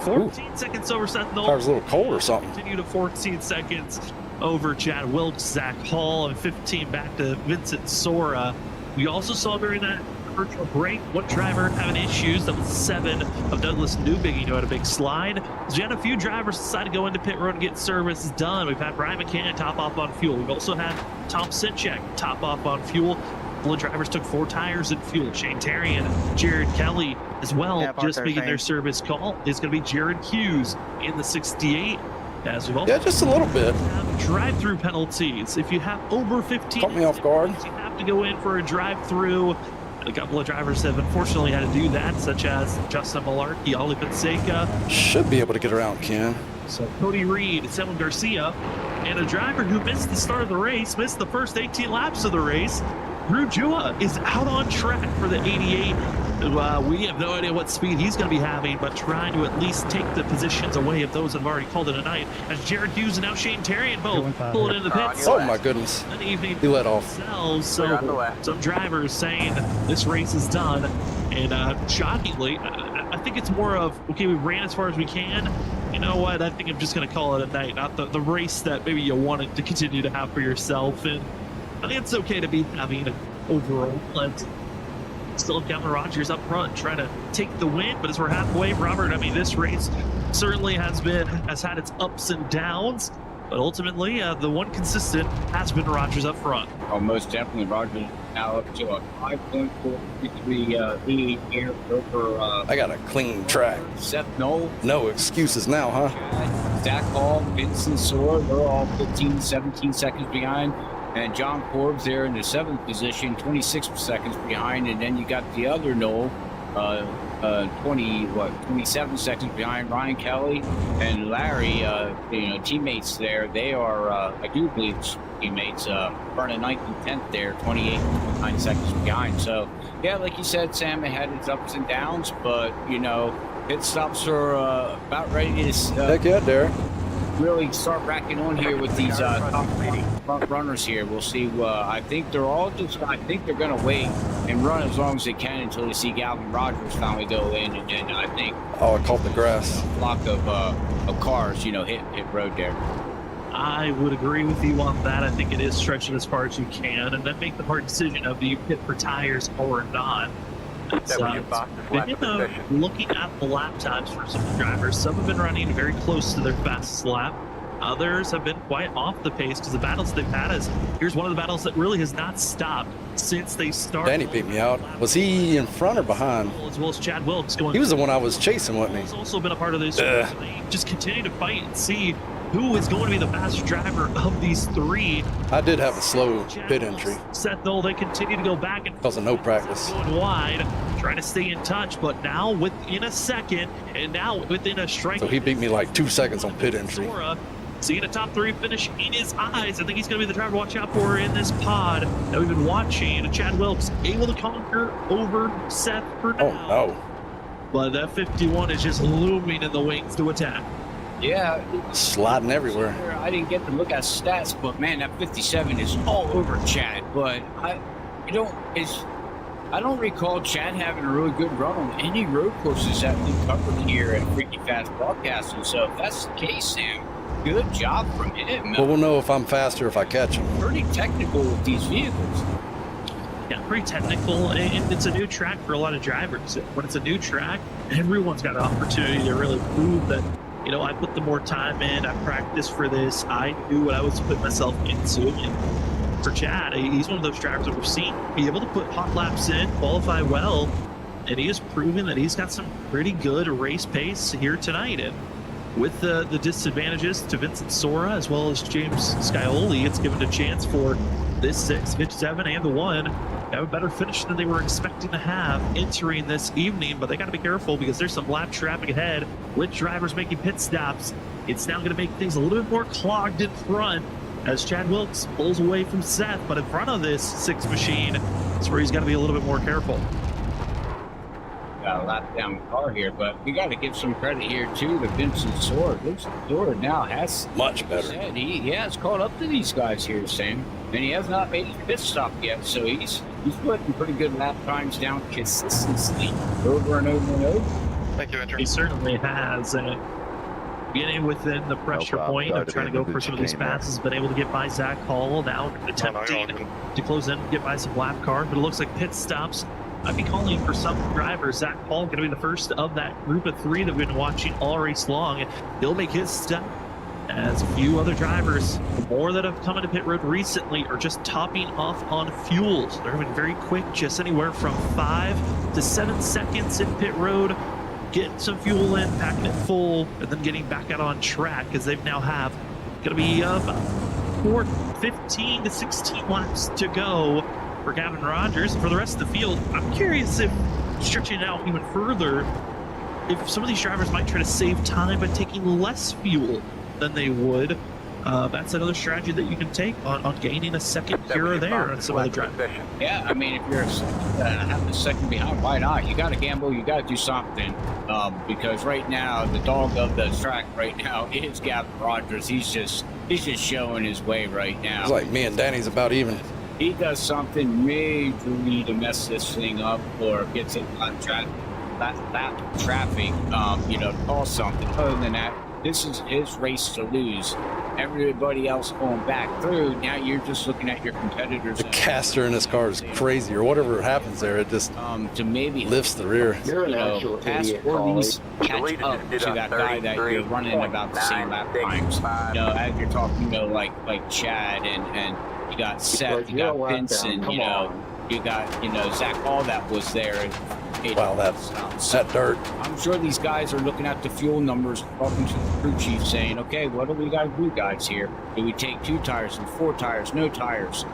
Speaker 1: 14 seconds over Seth Nolan.
Speaker 2: Car's a little cold or something.
Speaker 1: Continue to 14 seconds over Chad Wilkes, Zach Hall, and 15 back to Vincent Sora. We also saw during that virtual break one driver having issues. That was 7 of Douglas Newbiggie, who had a big slide. So we had a few drivers decide to go into pit road and get service done. We've had Brian McCann top off on fuel. We've also had Tom Sinchek top off on fuel. A couple of drivers took 4 tires in fuel. Shane Terrian, Jared Kelly as well,
Speaker 3: Yeah,
Speaker 1: just making their service call. Is going to be Jared Hughes in the 68. As we've also
Speaker 2: Yeah, just a little bit.
Speaker 1: have drive-through penalties. If you have over 15
Speaker 2: Caught me off guard.
Speaker 1: you have to go in for a drive-through. A couple of drivers have unfortunately had to do that, such as Justin Malarkey, Ollie Fonseca,
Speaker 2: Should be able to get around Ken.
Speaker 1: so Cody Reed, Samuel Garcia, and a driver who missed the start of the race, missed the first 18 laps of the race. Drew Jua is out on track for the 88. We have no idea what speed he's going to be having, but trying to at least take the positions away of those that have already called it a night. As Jared Hughes and now Shane Terrian both pulling into the pits.
Speaker 2: Oh my goodness.
Speaker 1: An evening
Speaker 2: He let off.
Speaker 1: themselves.
Speaker 5: Clear on the
Speaker 1: So
Speaker 5: left.
Speaker 1: some drivers saying this race is done. And shockingly, I think it's more of, okay, we ran as far as we can. You know what? I think I'm just going to call it a night, not the race that maybe you wanted to continue to have for yourself. And I think it's okay to be having an overall. But still have Gavin Rogers up front trying to take the win. But as we're halfway, Robert, I mean, this race certainly has had its ups and downs. But ultimately, the one consistent has been Rogers up front.
Speaker 4: Oh, most definitely. Rogers now up to a 5.433 lead here over
Speaker 2: I got a clean track.
Speaker 4: Seth Knoll,
Speaker 2: No excuses now, huh?
Speaker 4: Zach Hall, Vincent Sore. They're all 15, 17 seconds behind. And John Corbs there in the 7th position, 26 seconds behind. And then you got the other Knoll, 27 seconds behind. Ryan Kelly and Larry, teammates there. They are, I do believe, teammates. Running 9th and 10th there, 28, 9 seconds behind. So, yeah, like you said, Sam, it had its ups and downs, but, pit stops are about ready to
Speaker 2: Heck yeah, Derek.
Speaker 4: really start racking on here with these top front runners here. We'll see. I think they're going to wait and run as long as they can until they see Gavin Rogers finally go in, and then I think
Speaker 2: Oh, I caught the grass.
Speaker 4: a flock of cars, hit road there.
Speaker 1: I would agree with you on that. I think it is stretching as far as you can, and then make the hard decision of do you pit for tires or not.
Speaker 5: That was your fastest lap of the session.
Speaker 1: Looking at the lap times for some drivers, some have been running very close to their fastest lap. Others have been quite off the pace because the battles they've had here's one of the battles that really has not stopped since they started.
Speaker 2: Danny beat me out. Was he in front or behind?
Speaker 1: As well as Chad Wilkes going.
Speaker 2: He was the one I was chasing, wasn't
Speaker 1: He's
Speaker 2: he?
Speaker 1: also been a part of this. They just continue to fight and see who is going to be the faster driver of these 3.
Speaker 2: I did have a slow pit entry
Speaker 1: Seth Knoll, they continue to go back and
Speaker 2: because of no practice.
Speaker 1: going wide, trying to stay in touch, but now within a second, and now within a strike.
Speaker 2: So he beat me like 2 seconds on pit entry.
Speaker 1: Sora, seeing a top 3 finish in his eyes. I think he's going to be the driver to watch out for in this pod that we've been watching. Chad Wilkes able to conquer over Seth for now.
Speaker 2: Oh no.
Speaker 1: But that 51 is just looming in the wings to attack.
Speaker 4: Yeah,
Speaker 2: Sliding everywhere.
Speaker 4: I didn't get to look at stats, but man, that 57 is all over Chad. But I don't recall Chad having a really good run on any road courses that we covered here at Freaky Fast Broadcasting. So if that's the case, Sam, good job from him.
Speaker 2: Well, we'll know if I'm faster if I catch him.
Speaker 4: Pretty technical with these vehicles.
Speaker 1: Yeah, pretty technical, and it's a new track for a lot of drivers. When it's a new track, everyone's got an opportunity to really prove that, you know, I put the more time in, I practiced for this, I knew what I was putting myself into. And for Chad, he's one of those drivers that we've seen be able to put hot laps in, qualify well, and he has proven that he's got some pretty good race pace here tonight. And with the disadvantages to Vincent Sora as well as James Scioli, it's given a chance for this 6, 57, and the 1 to have a better finish than they were expecting to have entering this evening. But they got to be careful because there's some lap traffic ahead with drivers making pit stops. It's now going to make things a little bit more clogged in front as Chad Wilkes pulls away from Seth. But in front of this 6 machine, it's where he's got to be a little bit more careful.
Speaker 4: Got a lap down the car here, but we got to give some credit here too to Vincent Sora. Vincent Sora now has
Speaker 2: much better.
Speaker 4: He has caught up to these guys here, Sam, and he has not made his pit stop yet. So he's putting pretty good lap times down consistently over and over and over.
Speaker 3: Thank you, Andrew.
Speaker 1: He certainly has. Getting within the pressure point of trying to go for some of these passes, been able to get by Zach Hall, now attempting to close in, get by some lap cars, but it looks like pit stops might be calling for some drivers. Zach Hall going to be the first of that group of 3 that we've been watching all race long. He'll make his step as a few other drivers, more that have come into pit road recently, are just topping off on fuel. So they're going very quick, just anywhere from 5 to 7 seconds in pit road. Getting some fuel in, packing it full, and then getting back out on track, because they now have going to be 15 to 16 laps to go for Gavin Rogers. And for the rest of the field, I'm curious if stretching it out even further, if some of these drivers might try to save time by taking less fuel than they would. That's another strategy that you can take on gaining a second here or there on some of the drivers.
Speaker 4: Yeah, I mean, if you're having a second behind, why not? You got to gamble, you got to do something, because right now the dog of the track right now is Gavin Rogers. He's just showing his way right now.
Speaker 2: It's like me and Danny's about even.
Speaker 4: He does something majorly to mess this thing up or gets it on track, that traffic, to cause something. Other than that, this is his race to lose. Everybody else going back through. Now you're just looking at your competitors.
Speaker 2: The caster in this car is crazy, or whatever happens there. It just
Speaker 4: to maybe
Speaker 2: lifts the rear.
Speaker 5: You're an actual idiot,
Speaker 4: catch up to that guy that you're running about the same lap times. As you're talking, like Chad and you got Seth, you got Vincent, you got Zach. All that was there.
Speaker 2: Wow, that dirt.
Speaker 4: I'm sure these guys are looking at the fuel numbers, talking to the crew chief, saying, "Okay, what do we got to do, guys? Here, do we take 2 tires and 4 tires, no tires?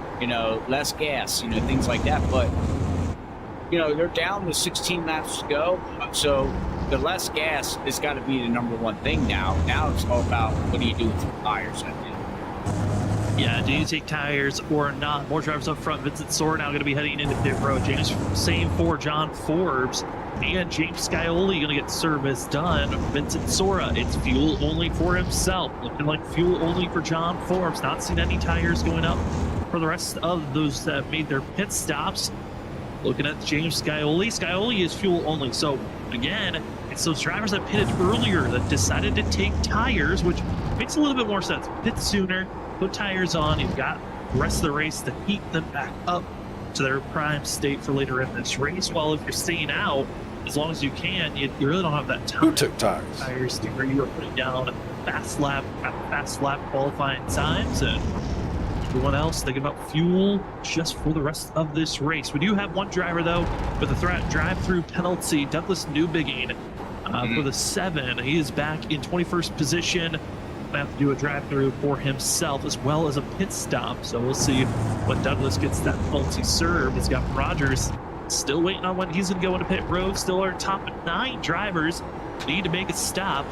Speaker 4: Less gas, things like that." But they're down to 16 laps to go, so the less gas has got to be the number one thing now. Now it's all about what do you do with the tires, I think.
Speaker 1: Yeah, do you take tires or not? More drivers up front. Vincent Sora now going to be heading into pit road. James, same for John Forbes and James Scioli going to get service done. Vincent Sora, it's fuel only for himself. Looking like fuel only for John Forbes. Not seeing any tires going up for the rest of those that made their pit stops. Looking at James Scioli. Scioli is fuel only. So again, it's those drivers that pitted earlier that decided to take tires, which makes a little bit more sense. Pit sooner. Put tires on, you've got the rest of the race to heat them back up to their prime state for later in this race. While if you're staying out, as long as you can, you really don't have that time.
Speaker 2: Who took tires?
Speaker 1: Tires to where you were putting down fast lap qualifying times, and everyone else thinking about fuel just for the rest of this race. We do have one driver though with a drive-through penalty, Douglas Newbigging for the 7. He is back in 21st position. Have to do a drive-through for himself as well as a pit stop, so we'll see when Douglas gets that penalty served. He's got Rogers still waiting on when he's going to go into pit road. Still our top 9 drivers need to make a stop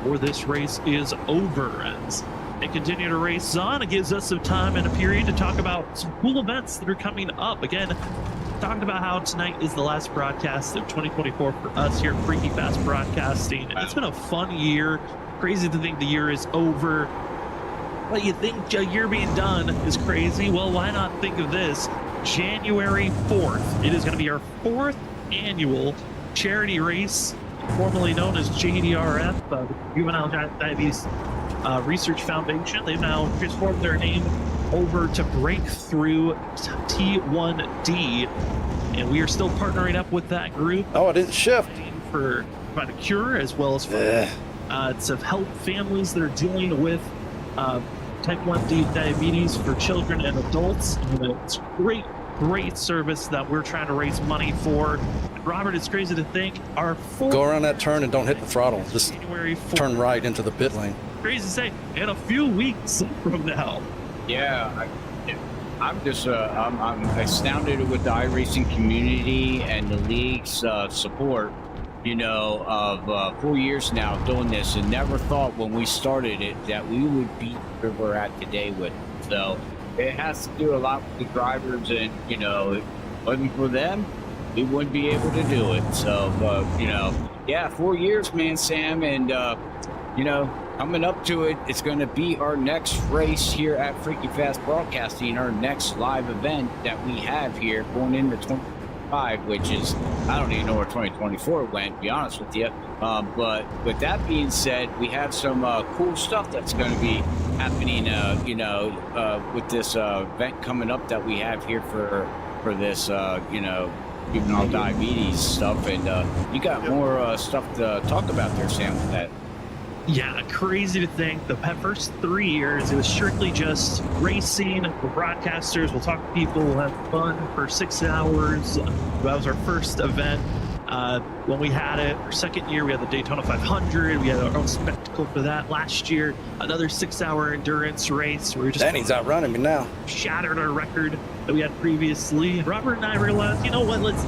Speaker 1: or this race is over. As they continue to race on, it gives us some time and a period to talk about some cool events that are coming up. Again, talked about how tonight is the last broadcast of 2024 for us here at Freaky Fast Broadcasting. And it's been a fun year. Crazy to think the year is over. But you think a year being done is crazy? Well, why not think of this? January 4th. It is going to be our 4th annual charity race, formerly known as JDRF, the Juvenile Diabetes Research Foundation. They've now transformed their name over to Breakthrough T1D, and we are still partnering up with that group.
Speaker 2: Oh, I didn't shift.
Speaker 1: For provide a cure as well as for to help families that are dealing with type 1 diabetes for children and adults. And it's great service that we're trying to raise money for. Robert, it's crazy to think our
Speaker 2: go around that turn and don't hit the throttle. Just
Speaker 1: January 4th,
Speaker 2: turn right into the pit lane.
Speaker 1: Crazy to say, in a few weeks from now.
Speaker 4: Yeah, I'm just I'm astounded with the iRacing community and the league's support. You know, of 4 years now doing this, and never thought when we started it that we would be where we're at today with it. So it has to do a lot with the drivers, and you know, if it wasn't for them, we wouldn't be able to do it. So, you know, yeah, 4 years, man, Sam, and you know, coming up to it, it's going to be our next race here at Freaky Fast Broadcasting, our next live event that we have here going into 2025, which is, I don't even know where 2024 went, to be honest with you. But with that being said, we have some cool stuff that's going to be happening, you know, with this event coming up that we have here for this, you know, juvenile diabetes stuff. And you got more stuff to talk about there, Sam, with that.
Speaker 1: Yeah, crazy to think the first 3 years, it was strictly just racing. We're broadcasters, we'll talk to people, we'll have fun for 6 hours. That was our first event. When we had it, our second year, we had the Daytona 500. We had our own spectacle for that. Last year, another 6-hour endurance race. We were just
Speaker 2: Danny's outrunning me now.
Speaker 1: Shattered our record that we had previously. Robert and I realized, you know what, let's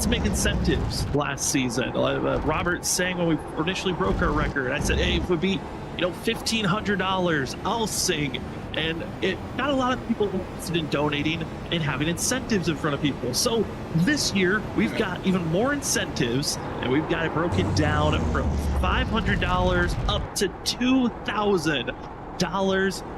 Speaker 1: make incentives last season. Robert saying when we initially broke our record, I said, hey, if it would be, you know, $1,500, I'll sing. And it got a lot of people interested in donating and having incentives in front of people. So this year, we've got even more incentives, and we've got it broken down from $500 up to $2,000.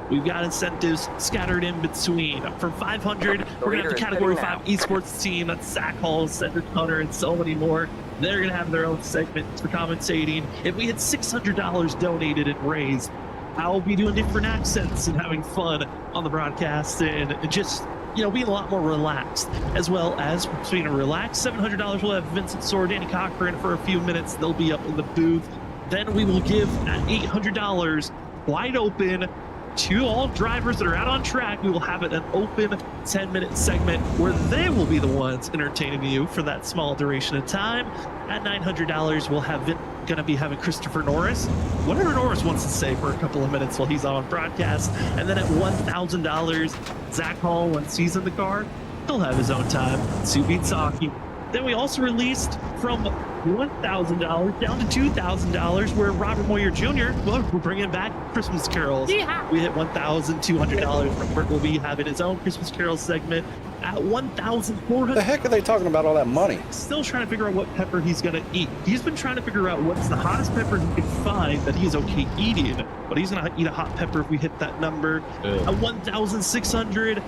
Speaker 1: We've got incentives scattered in between. From 500, we're going to have the Category 5 esports team. That's Zach Hall, Cedric Hunter, and so many more. They're going to have their own segment for commentating. If we had $600 donated and raised, I'll be doing different accents and having fun on the broadcast and just, you know, being a lot more relaxed. As well as being relaxed, $700 we'll have Vincent Soar, Danny Cochran for a few minutes. They'll be up in the booth. Then we will give at $800 wide open to all drivers that are out on track. We will have it an open 10-minute segment where they will be the ones entertaining you for that small duration of time. At $900, we'll have going to be having Christopher Norris, whatever Norris wants to say, for a couple of minutes while he's on broadcast. And then at $1,000, Zach Hall, once he's in the car, he'll have his own time. Sue Beats Hockey. Then we also released from $1,000 down to $2,000, where Robert Moyer Jr., well, we're bringing back Christmas carols. Yeah. We hit $1,200. Robert will be having his own Christmas carol segment at $1,400.
Speaker 2: The heck are they talking about all that money?
Speaker 1: Still trying to figure out what pepper he's going to eat. He's been trying to figure out what's the hottest pepper he can find that he's okay eating, but he's going to eat a hot pepper if we hit that number. At $1,600,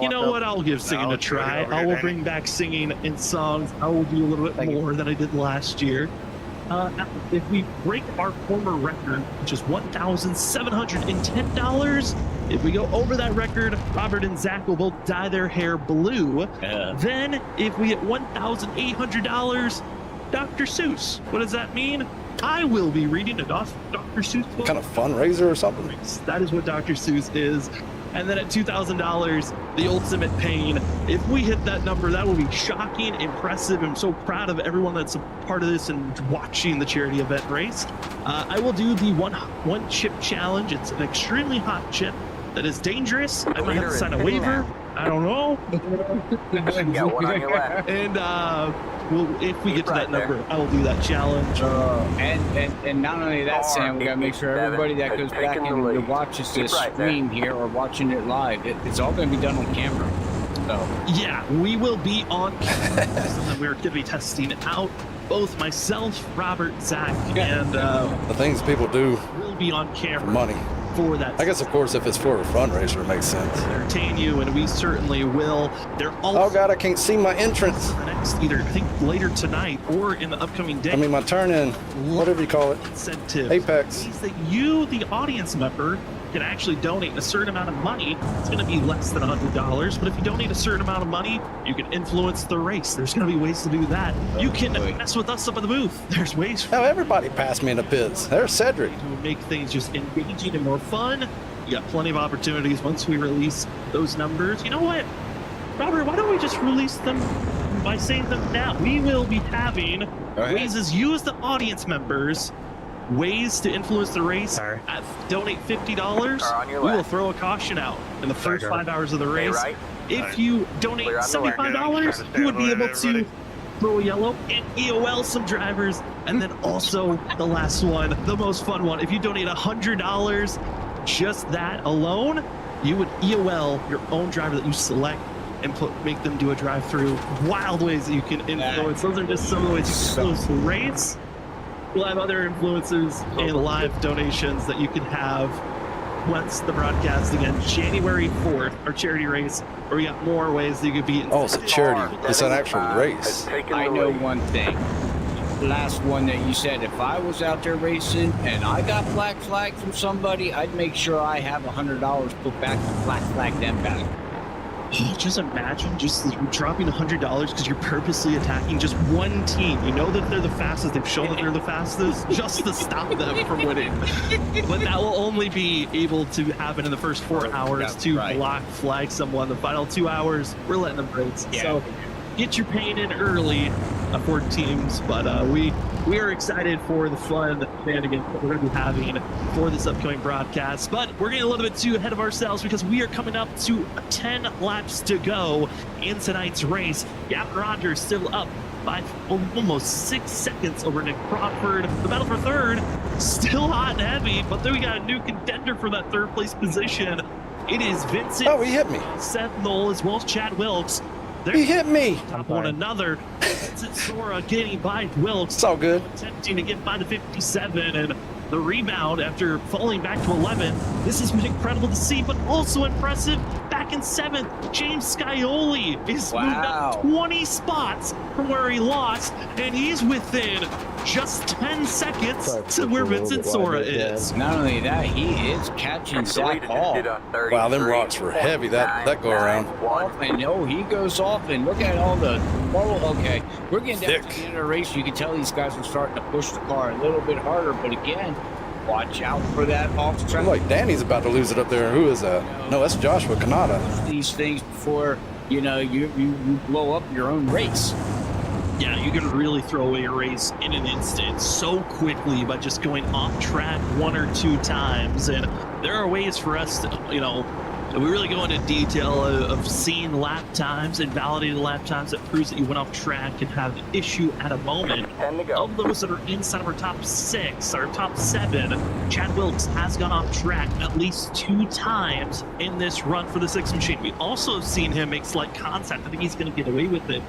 Speaker 1: you know what? I'll give singing a try. I will bring back singing in songs. I will do a little bit more than I did last year. If we break our former record, which is $1,710, if we go over that record, Robert and Zach will both dye their hair blue. Then, if we hit $1,800, Dr. Seuss. What does that mean? I will be reading a Dr. Seuss book.
Speaker 2: Kind of fundraiser or something?
Speaker 1: That is what Dr. Seuss is. And then at $2,000, the ultimate pain. If we hit that number, that will be shocking, impressive. I'm so proud of everyone that's a part of this and watching the charity event race. I will do the one chip challenge. It's an extremely hot chip that is dangerous. I might have to sign a waiver. I don't know.
Speaker 5: Yeah, one on your left.
Speaker 1: And if we get to that number, I will do that challenge.
Speaker 4: And not only that, Sam, we gotta make sure everybody that goes back and watches this stream here or watching it live, it's all gonna be done on camera. So
Speaker 1: yeah, we will be on camera. We're gonna be testing it out. Both myself, Robert, Zach, and
Speaker 2: the things people do
Speaker 1: will be on camera
Speaker 2: for money.
Speaker 1: for that.
Speaker 2: I guess, of course, if it's for a fundraiser, it makes sense.
Speaker 1: Entertain you, and we certainly will. They're all.
Speaker 2: Oh God, I can't see my entrance.
Speaker 1: Next, either I think later tonight or in the upcoming day.
Speaker 2: I mean, my turn in, whatever you call it.
Speaker 1: Incentive.
Speaker 2: Apex.
Speaker 1: Means that you, the audience member, can actually donate a certain amount of money. It's going to be less than $100, but if you donate a certain amount of money, you can influence the race. There's going to be ways to do that. You can mess with us up at the booth. There's ways.
Speaker 2: Now everybody passed me in the pits. There's Cedric.
Speaker 1: To make things just engaging and more fun. You got plenty of opportunities once we release those numbers. You know what, Robert? Why don't we just release them by saying them now? We will be having ways as you as the audience members. Ways to influence the race. Donate $50. We will throw a caution out in the first 5 hours of the race. If you donate $75, you would be able to throw a yellow and EOL some drivers. And then also the last one, the most fun one. If you donate $100, just that alone, you would EOL your own driver that you select and make them do a drive-through. Wild ways that you can influence. Those are just some of the ways you can influence the race. We'll have other influences and live donations that you can have once the broadcast again. January 4th, our charity race, where we got more ways that you could be.
Speaker 2: Oh, it's a charity. It's an actual race.
Speaker 4: I know one thing. The last one that you said, if I was out there racing and I got black flag from somebody, I'd make sure I have $100 put back to black flag them back.
Speaker 1: Just imagine just dropping $100 because you're purposely attacking just one team. You know that they're the fastest. They've shown that they're the fastest just to stop them from winning. But that will only be able to happen in the first 4 hours to block flag someone. The final 2 hours, we're letting them race. Yeah. So get your pain in early for teams. But we are excited for the fun shenanigans that we're going to be having for this upcoming broadcast. But we're getting a little bit too ahead of ourselves because we are coming up to 10 laps to go in tonight's race. Gavin Rogers still up by almost 6 seconds over Nick Crawford. The battle for third, still hot and heavy, but then we got a new contender for that third place position. It is Vincent.
Speaker 2: Oh, he hit me.
Speaker 1: Seth Knoll as well as Chad Wilkes.
Speaker 2: He hit me.
Speaker 1: Top one another. Vincent Sora getting by Wilkes.
Speaker 2: It's all good.
Speaker 1: Attempting to get by the 57 and the rebound after falling back to 11. This has been incredible to see, but also impressive. Back in 7th, James Scioli is moved up 20 spots from where he lost, and he's within just 10 seconds to where Vincent Sora is.
Speaker 4: Not only that, he is catching Zach Hall.
Speaker 2: Wow, them rocks were heavy that go around.
Speaker 4: And no, he goes off, and look at all the okay, we're getting down to the end of the race. You can tell these guys are starting to push the car a little bit harder, but again, watch out for that off track.
Speaker 2: Like Danny's about to lose it up there. Who is that? No, that's Joshua Kanata.
Speaker 4: These things before you blow up your own race.
Speaker 1: Yeah, you can really throw away a race in an instant so quickly by just going off track 1 or 2 times. And there are ways for us to, we really go into detail of seeing lap times and validating lap times that proves that you went off track and have an issue at a moment. Of those that are inside of our top 6, our top 7, Chad Wilkes has gone off track at least 2 times in this run for the 6 machine. We also have seen him make slight contact. I think he's going to get away with it.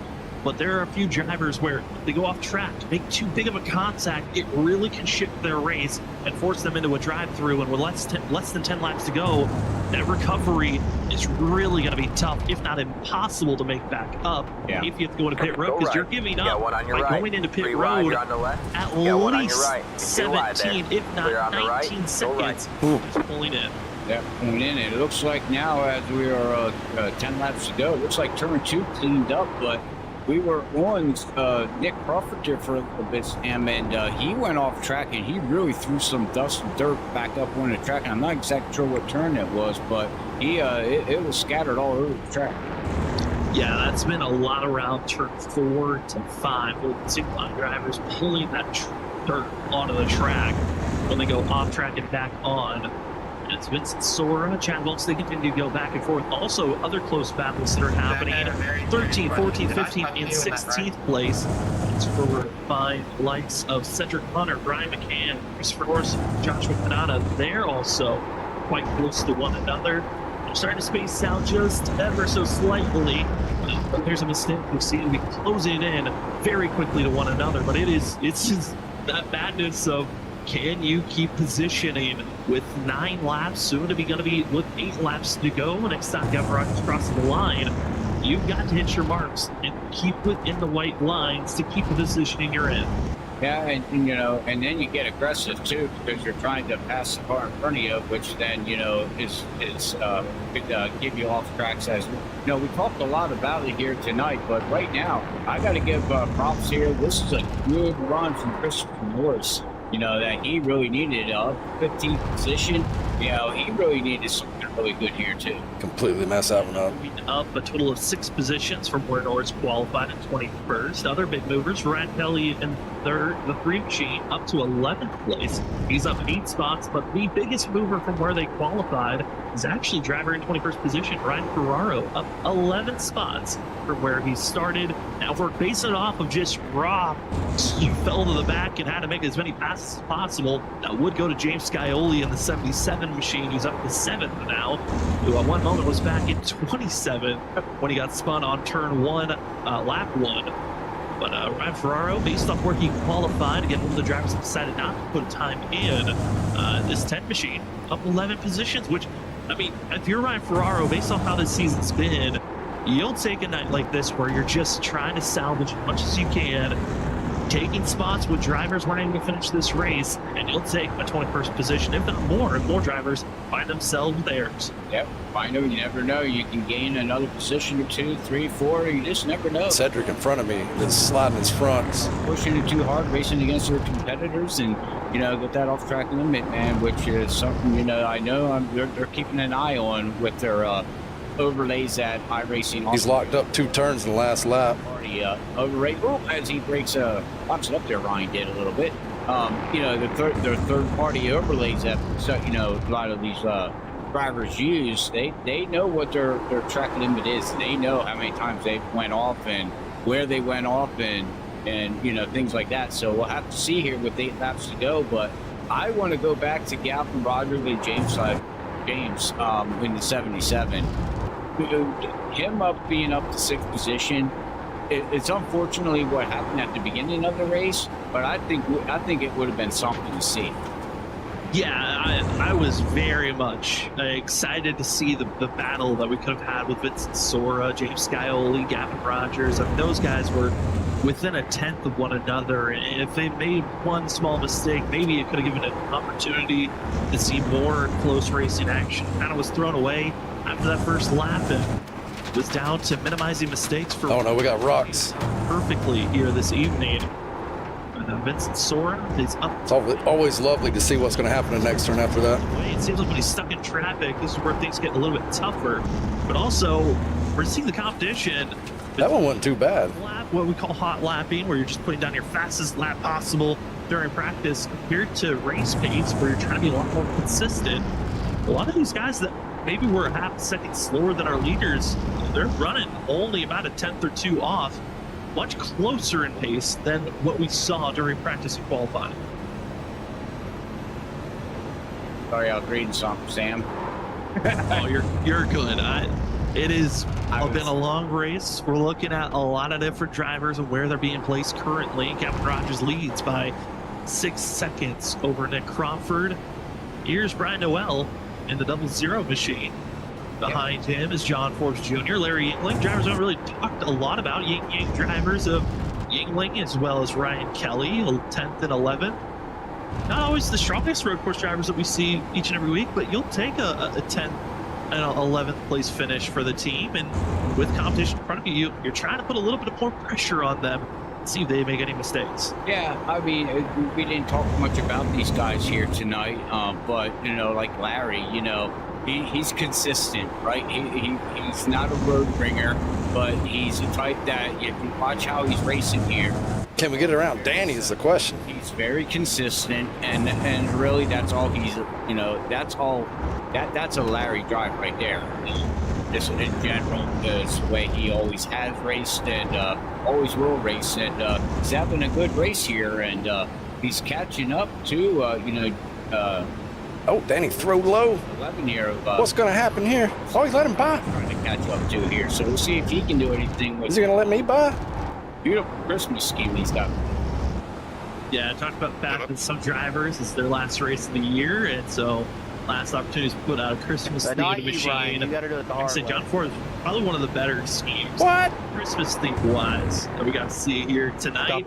Speaker 1: But there are a few drivers where they go off track, make too big of a contact, it really can shift their race and force them into a drive-through. And with less than 10 laps to go, that recovery is really going to be tough, if not impossible, to make back up if you have to go into pit road, because you're giving up by going into pit road at least 17, if not 19 seconds. Just pulling in.
Speaker 4: Yeah, pulling in. It looks like now, as we are 10 laps to go, it looks like turn 2 cleaned up, but we were on Nick Crawford here for a little bit, Sam, and he went off track, and he really threw some dust and dirt back up on the track. And I'm not exactly sure what turn it was, but he it was scattered all over the track.
Speaker 1: Yeah, that's been a lot around turn 4 to 5. We'll see a lot of drivers pulling that dirt onto the track when they go off track and back on. It's Vincent Sora, Chad Wilkes, they continue to go back and forth. Also, other close battles that are happening. 13th, 14th, 15th, and 16th place. It's for fine likes of Cedric Hunter, Brian McCann, Christopher Horse, Joshua Kanata. They're also quite close to one another. They're starting to space out just ever so slightly. But there's a mistake. We see it. We close it in very quickly to one another. But it's just that madness of Can you keep positioning with 9 laps, soon to be going to be with 8 laps to go next time Gavin Rogers crosses the line? You've got to hit your marks and keep within the white lines to keep the positioning you're in.
Speaker 4: Yeah, and you know, and then you get aggressive too because you're trying to pass the car in front of you, which then is could give you off tracks. As you know, we talked a lot about it here tonight, but right now I got to give props here. This is a good run from Christopher Morris. You know that he really needed a 15th position. You know, he really needed something really good here too.
Speaker 2: Completely mess that one up.
Speaker 1: Moving up a total of 6 positions from where Norris qualified in 21st. Other big movers, Ryan Kelly in third, the 3 machine up to 11th place. He's up 8 spots, but the biggest mover from where they qualified is actually driver in 21st position, Ryan Ferraro, up 11 spots from where he started. Now, if we're basing it off of just raw, you fell to the back and had to make as many passes as possible, that would go to James Scioli in the 77 machine, who's up to 7th now, who at one moment was back in 27th when he got spun on turn 1, lap 1. But Ryan Ferraro, based off where he qualified, again, one of the drivers that decided not to put a time in this 10 machine, up 11 positions, which, I mean, if you're Ryan Ferraro, based off how this season's been, you'll take a night like this where you're just trying to salvage as much as you can, taking spots with drivers wanting to finish this race, and you'll take a 21st position, if not more, if more drivers find themselves theirs.
Speaker 4: Yep, find them. You never know. You can gain another position or 2, 3, 4. You just never know.
Speaker 2: Cedric in front of me is sliding his fronts.
Speaker 4: Pushing it too hard, racing against their competitors, and, you know, get that off track limit, man, which is something, you know, they're keeping an eye on with their overlays at iRacing.
Speaker 2: He's locked up 2 turns in the last lap.
Speaker 4: Already overrate. Oh, as he breaks, locks it up there, Ryan did a little bit. You know, their third-party overlays that, you know, a lot of these drivers use, they know what their track limit is. They know how many times they went off and where they went off and you know, things like that. So we'll have to see here with 8 laps to go. But I want to go back to Gavin Rogers and James in the 77. Him being up to 6th position, it's unfortunately what happened at the beginning of the race, but I think it would have been something to see.
Speaker 1: Yeah, I was very much excited to see the battle that we could have had with Vincent Sora, James Scioli, Gavin Rogers. I mean, those guys were within a tenth of one another, and if they made one small mistake, maybe it could have given an opportunity to see more close racing action. Kind of was thrown away after that first lap and was down to minimizing mistakes for...
Speaker 2: Oh no, we got rocks.
Speaker 1: Perfectly here this evening. Vincent Sora is up.
Speaker 2: It's always lovely to see what's going to happen in the next turn after that.
Speaker 1: It seems like when he's stuck in traffic, this is where things get a little bit tougher. But also, we're seeing the competition.
Speaker 2: That one wasn't too bad.
Speaker 1: What we call hot lapping, where you're just putting down your fastest lap possible during practice, compared to race pace, where you're trying to be a lot more consistent. A lot of these guys that maybe were a half a second slower than our leaders, they're running only about a tenth or 2 off, much closer in pace than what we saw during practice and qualifying.
Speaker 4: Sorry, I was reading something, Sam.
Speaker 1: Oh, you're good. It has been a long race. We're looking at a lot of different drivers and where they're being placed currently. Gavin Rogers leads by 6 seconds over Nick Crawford. Here's Brian Noel in the 00 machine. Behind him is John Forbes Jr., Larry Yingling. Drivers don't really talked a lot about Ying drivers of Yingling, as well as Ryan Kelly, 10th and 11th. Not always the strongest road course drivers that we see each and every week, but you'll take a 10th and 11th place finish for the team. And with competition in front of you, you're trying to put a little bit more pressure on them, see if they make any mistakes.
Speaker 4: Yeah, I mean, we didn't talk much about these guys here tonight, but, you know, like Larry, you know, he's consistent, right? He's not a road bringer, but he's the type that if you watch how he's racing here.
Speaker 2: Can we get it around Danny is the question.
Speaker 4: He's very consistent, and really that's all he's, you know, that's a Larry drive right there. Just in general, is the way he always has raced and always will race, and he's having a good race here, and he's catching up to, you know,
Speaker 2: oh, Danny threw low.
Speaker 4: 11 here.
Speaker 2: What's going to happen here? Oh, he's let him by.
Speaker 4: Trying to catch up to here, so we'll see if he can do anything with.
Speaker 2: Is he going to let me by?
Speaker 4: Beautiful Christmas scheme he's got.
Speaker 1: Yeah, I talked about the fact that some drivers, it's their last race of the year, and so last opportunity to put out a Christmas-themed machine.
Speaker 3: You gotta do it the hard way.
Speaker 1: John Ford is probably one of the better schemes.
Speaker 2: What?
Speaker 1: Christmas-themed-wise that we got to see here tonight.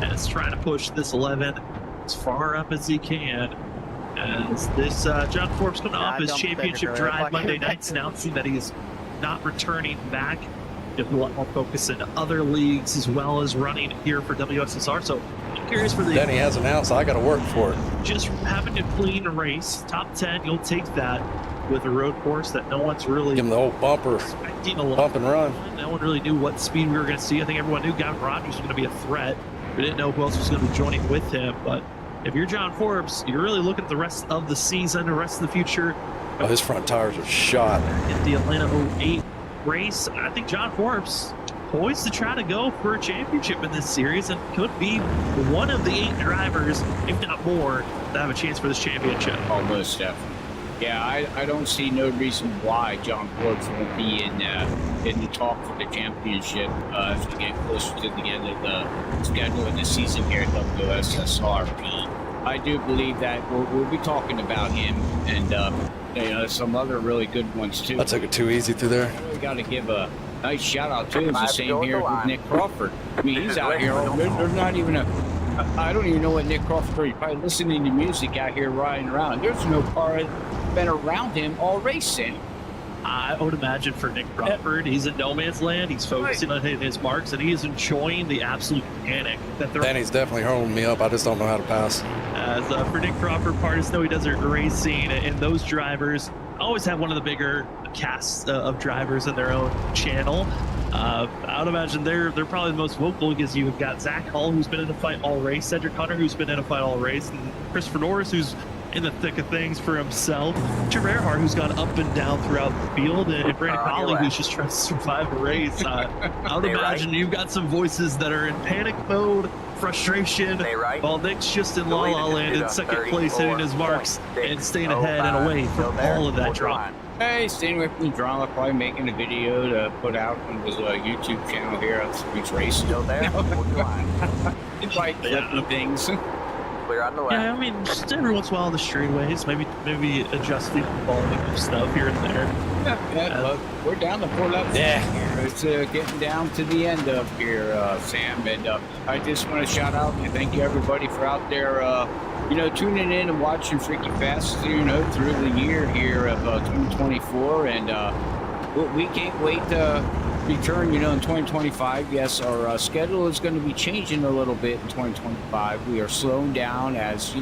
Speaker 1: And it's trying to push this 11 as far up as he can. As this John Forbes coming off his championship drive Monday nights, announcing that he's not returning back. There's a lot more focus in other leagues as well as running here for WSSR. So I'm curious for the...
Speaker 2: Denny has announced I got to work for it.
Speaker 1: Just having a clean race, top 10, you'll take that with a road course that no one's really...
Speaker 2: Give him the old bumper, bump and run.
Speaker 1: No one really knew what speed we were going to see. I think everyone knew Gavin Rogers was going to be a threat. We didn't know who else was going to be joining with him. But if you're John Forbes, you're really looking at the rest of the season, the rest of the future.
Speaker 2: Oh, his front tires are shot.
Speaker 1: In the Atlanta 08 race, I think John Forbes poised to try to go for a championship in this series and could be one of the 8 drivers, if not more, to have a chance for this championship.
Speaker 4: Almost definitely. Yeah, I don't see no reason why John Forbes won't be in the talk for the championship as we get closer to the end of the schedule in the season here at WSSR. I do believe that we'll be talking about him and some other really good ones too.
Speaker 2: I took it too easy through there.
Speaker 4: We got to give a nice shout out to him. The same here with Nick Crawford. I mean, he's out here. There's not even I don't even know what Nick Crawford is. He's probably listening to music out here riding around. There's no car been around him all racing.
Speaker 1: I would imagine for Nick Crawford, he's in no man's land. He's focusing on hitting his marks, and he is enjoying the absolute panic that they're...
Speaker 2: Danny's definitely holding me up. I just don't know how to pass.
Speaker 1: As for Nick Crawford, part Snowy Desert Racing, and those drivers always have one of the bigger casts of drivers in their own channel. I would imagine they're probably the most vocal because you've got Zach Hull, who's been in a fight all race, Cedric Hunter, who's been in a fight all race, and Christopher Norris, who's in the thick of things for himself. Jim Earhart, who's gone up and down throughout the field, and Brandon Colley, who's just trying to survive a race. I would imagine you've got some voices that are in panic mode, frustration, while Nick's just in La La Land in second place, hitting his marks and staying ahead and away from all of that drama.
Speaker 4: Hey, staying away from the drama, probably making a video to put out on his YouTube channel here on Streets Racing.
Speaker 5: Still there?
Speaker 4: Like flipping things.
Speaker 5: Clear on the left.
Speaker 1: Yeah, I mean, just every once in a while on the straightaways, maybe adjusting the volume of stuff here and there.
Speaker 4: Yeah, look, we're down to 4 laps.
Speaker 2: Yeah.
Speaker 4: It's getting down to the end of here, Sam. And I just want to shout out and thank you everybody for out there, tuning in and watching Freaky Fast, through the year here of 2024. And we can't wait to return, in 2025. Yes, our schedule is going to be changing a little bit in 2025. We are slowing down as,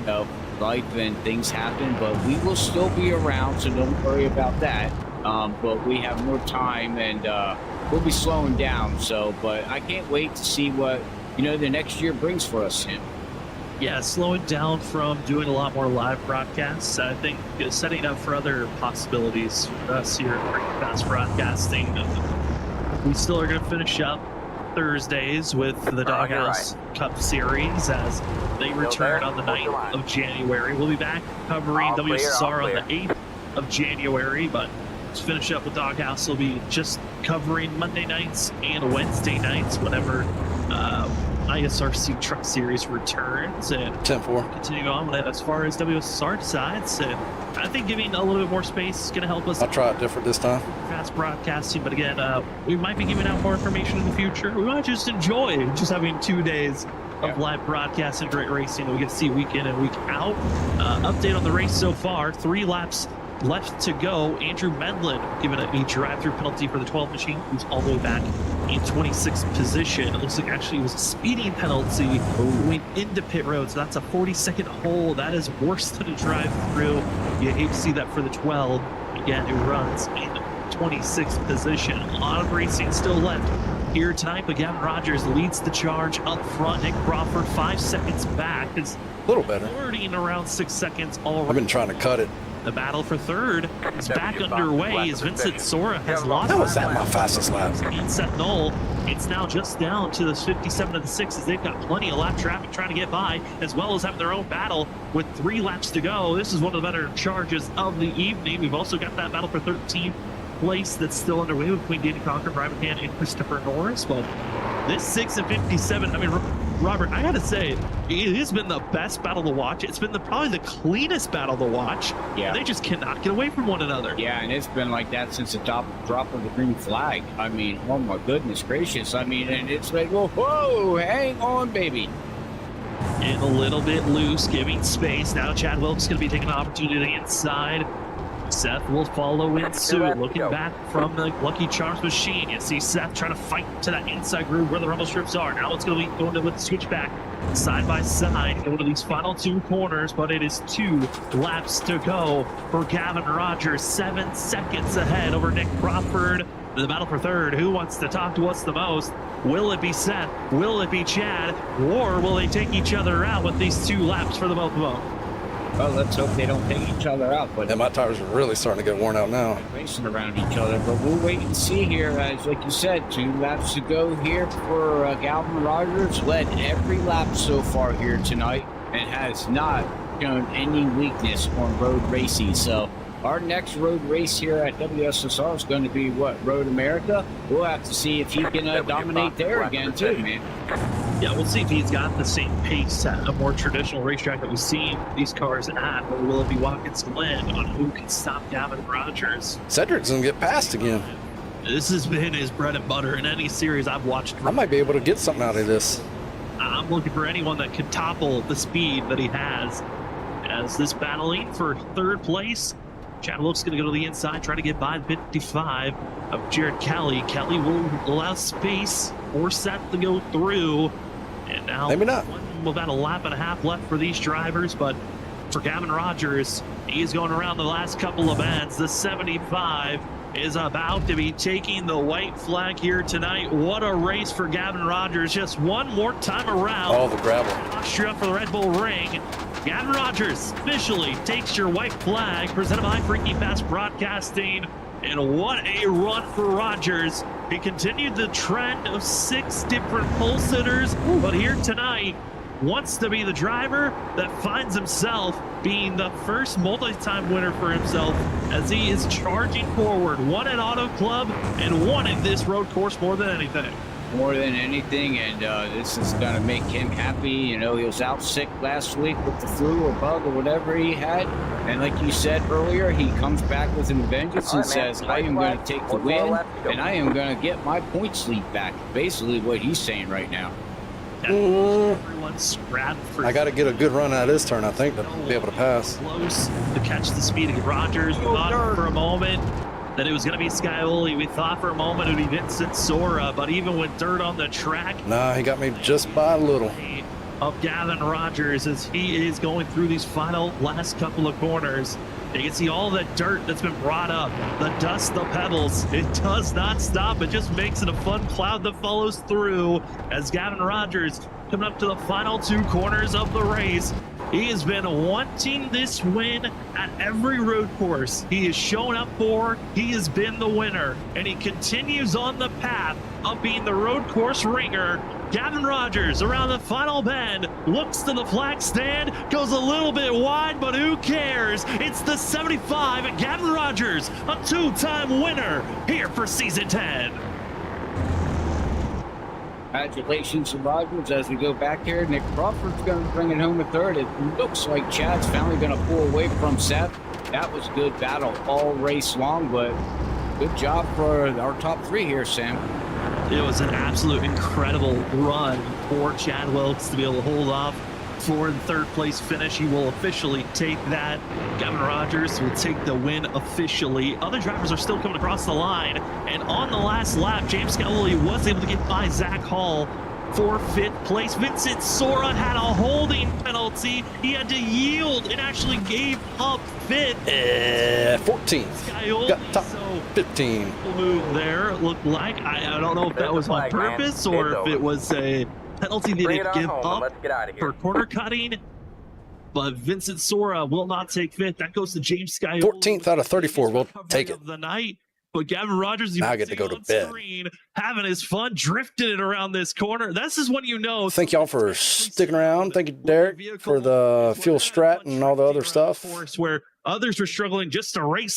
Speaker 4: life and things happen, but we will still be around, so don't worry about that. But we have more time and we'll be slowing down. But I can't wait to see what, the next year brings for us, Tim.
Speaker 1: Yeah, slowing down from doing a lot more live broadcasts. I think setting up for other possibilities for us here at Fast Broadcasting. We still are going to finish up Thursdays with the Doghouse Cup Series as they return on the 9th of January. We'll be back covering WSSR on the 8th of January, but let's finish up with Doghouse. We'll be just covering Monday nights and Wednesday nights whenever ISRC Truck Series returns, and
Speaker 2: 10-4.
Speaker 1: continuing on as far as WSSR decides. And I think giving a little bit more space is going to help us.
Speaker 2: I'll try it different this time.
Speaker 1: Fast broadcasting, but again, we might be giving out more information in the future. We might just enjoy just having 2 days of live broadcasting, great racing that we get to see week in and week out. Update on the race so far: 3 laps left to go. Andrew Medlin given a drive-through penalty for the 12 machine, who's all the way back in 26th position. It looks like actually it was a speeding penalty going into pit road, so that's a 40-second hole. That is worse than a drive-through. You hate to see that for the 12, again, who runs in 26th position. A lot of racing still left here tonight, but Gavin Rogers leads the charge up front. Nick Crawford 5 seconds back. It's
Speaker 2: a little better.
Speaker 1: Already in around 6 seconds already.
Speaker 2: I've been trying to cut it.
Speaker 1: The battle for third is back underway as Vincent Sora has lost.
Speaker 2: How was that my fastest lap?
Speaker 1: And Seth Knoll, it's now just down to the 57 of the 6 as they've got plenty of lap traffic trying to get by, as well as having their own battle with 3 laps to go. This is one of the better charges of the evening. We've also got that battle for 13th place that's still underway between Danny Cocker, Brian McCann, and Christopher Norris. But this 6 and 57, I mean, Robert, I gotta say, it has been the best battle to watch. It's been probably the cleanest battle to watch.
Speaker 4: Yeah.
Speaker 1: They just cannot get away from one another.
Speaker 4: Yeah, and it's been like that since the drop of the green flag. I mean, oh my goodness gracious. I mean, and it's like, whoa, hang on, baby.
Speaker 1: In a little bit loose, giving space. Now Chad Wilkes going to be taking an opportunity inside. Seth will follow in suit, looking back from the Lucky Charms machine. You see Seth trying to fight to that inside groove where the rumble strips are. Now it's going to be going to with the switchback side by side, going to these final 2 corners, but it is 2 laps to go for Gavin Rogers. 7 seconds ahead over Nick Crawford. The battle for third. Who wants to talk to us the most? Will it be Seth? Will it be Chad? Or will they take each other out with these 2 laps for the both of them?
Speaker 4: Well, let's hope they don't take each other out. But
Speaker 2: yeah, my tires are really starting to get worn out now.
Speaker 4: Racing around each other, but we'll wait and see here. As like you said, 2 laps to go here for Gavin Rogers. Led every lap so far here tonight and has not shown any weakness on road racing. So our next road race here at WSSR is going to be what, Road America? We'll have to see if he can dominate there again too, man.
Speaker 1: Yeah, we'll see if he's got the same pace at a more traditional racetrack that we've seen these cars at, or will it be Watkins Glen on who can stop Gavin Rogers?
Speaker 2: Cedric's gonna get passed again.
Speaker 1: This has been his bread and butter in any series I've watched.
Speaker 2: I might be able to get something out of this.
Speaker 1: I'm looking for anyone that can topple the speed that he has. As this battling for third place, Chad Wilkes going to go to the inside, try to get by 55 of Jared Kelly. Kelly will allow space for Seth to go through. And now
Speaker 2: maybe not.
Speaker 1: About a lap and a half left for these drivers, but for Gavin Rogers, he's going around the last couple of bends. The 75 is about to be taking the white flag here tonight. What a race for Gavin Rogers. Just one more time around.
Speaker 2: Oh, the gravel.
Speaker 1: Austria for the Red Bull Ring. Gavin Rogers officially takes your white flag, presented by Freaky Fast Broadcasting. And what a run for Rogers. He continued the trend of 6 different pole sitters, but here tonight wants to be the driver that finds himself being the first multi-time winner for himself as he is charging forward. One at Auto Club and one at this road course more than anything.
Speaker 4: More than anything, and this is going to make him happy. You know, he was out sick last week with the flu or bug or whatever he had, and like you said earlier, he comes back with a vengeance and says, I am going to take the win, and I am going to get my points lead back. Basically what he's saying right now.
Speaker 1: Everyone's scrapped for.
Speaker 2: I got to get a good run out of this turn, I think, to be able to pass.
Speaker 1: Close to catch the speed of Rogers. We thought for a moment that it was going to be Skyoli. We thought for a moment it would be Vincent Sora, but even with dirt on the track,
Speaker 2: nah, he got me just by a little.
Speaker 1: Of Gavin Rogers as he is going through these final last couple of corners. You can see all the dirt that's been brought up, the dust, the pebbles. It does not stop. It just makes it a fun cloud that follows through as Gavin Rogers coming up to the final 2 corners of the race. He has been wanting this win at every road course he has shown up for. He has been the winner, and he continues on the path of being the road course ringer. Gavin Rogers around the final bend, looks to the flag stand, goes a little bit wide, but who cares? It's the 75 and Gavin Rogers, a 2-time winner here for season 10.
Speaker 4: Congratulations to Rogers as we go back here. Nick Crawford's going to bring it home at third. It looks like Chad's finally going to pull away from Seth. That was a good battle all race long, but good job for our top 3 here, Sam.
Speaker 1: It was an absolute incredible run for Chad Wilkes to be able to hold off for the third place finish. He will officially take that. Gavin Rogers will take the win officially. Other drivers are still coming across the line. And on the last lap, James Scaoli was able to get by Zach Hall for 5th place. Vincent Sora had a holding penalty. He had to yield and actually gave up 5th.
Speaker 2: 14th.
Speaker 1: Scaoli,
Speaker 2: got top 15.
Speaker 1: Move there, looked like. I don't know if that was on purpose or if it was a penalty they didn't give up for corner cutting. But Vincent Sora will not take 5th. That goes to James Scaoli.
Speaker 2: 14th out of 34. We'll take it.
Speaker 1: Of the night. But Gavin Rogers,
Speaker 2: now I get to go to bed.
Speaker 1: Screen, having his fun, drifting it around this corner. This is when you know.
Speaker 2: Thank y'all for sticking around. Thank you, Derek, for the fuel strat and all the other stuff.
Speaker 1: Where others were struggling just to race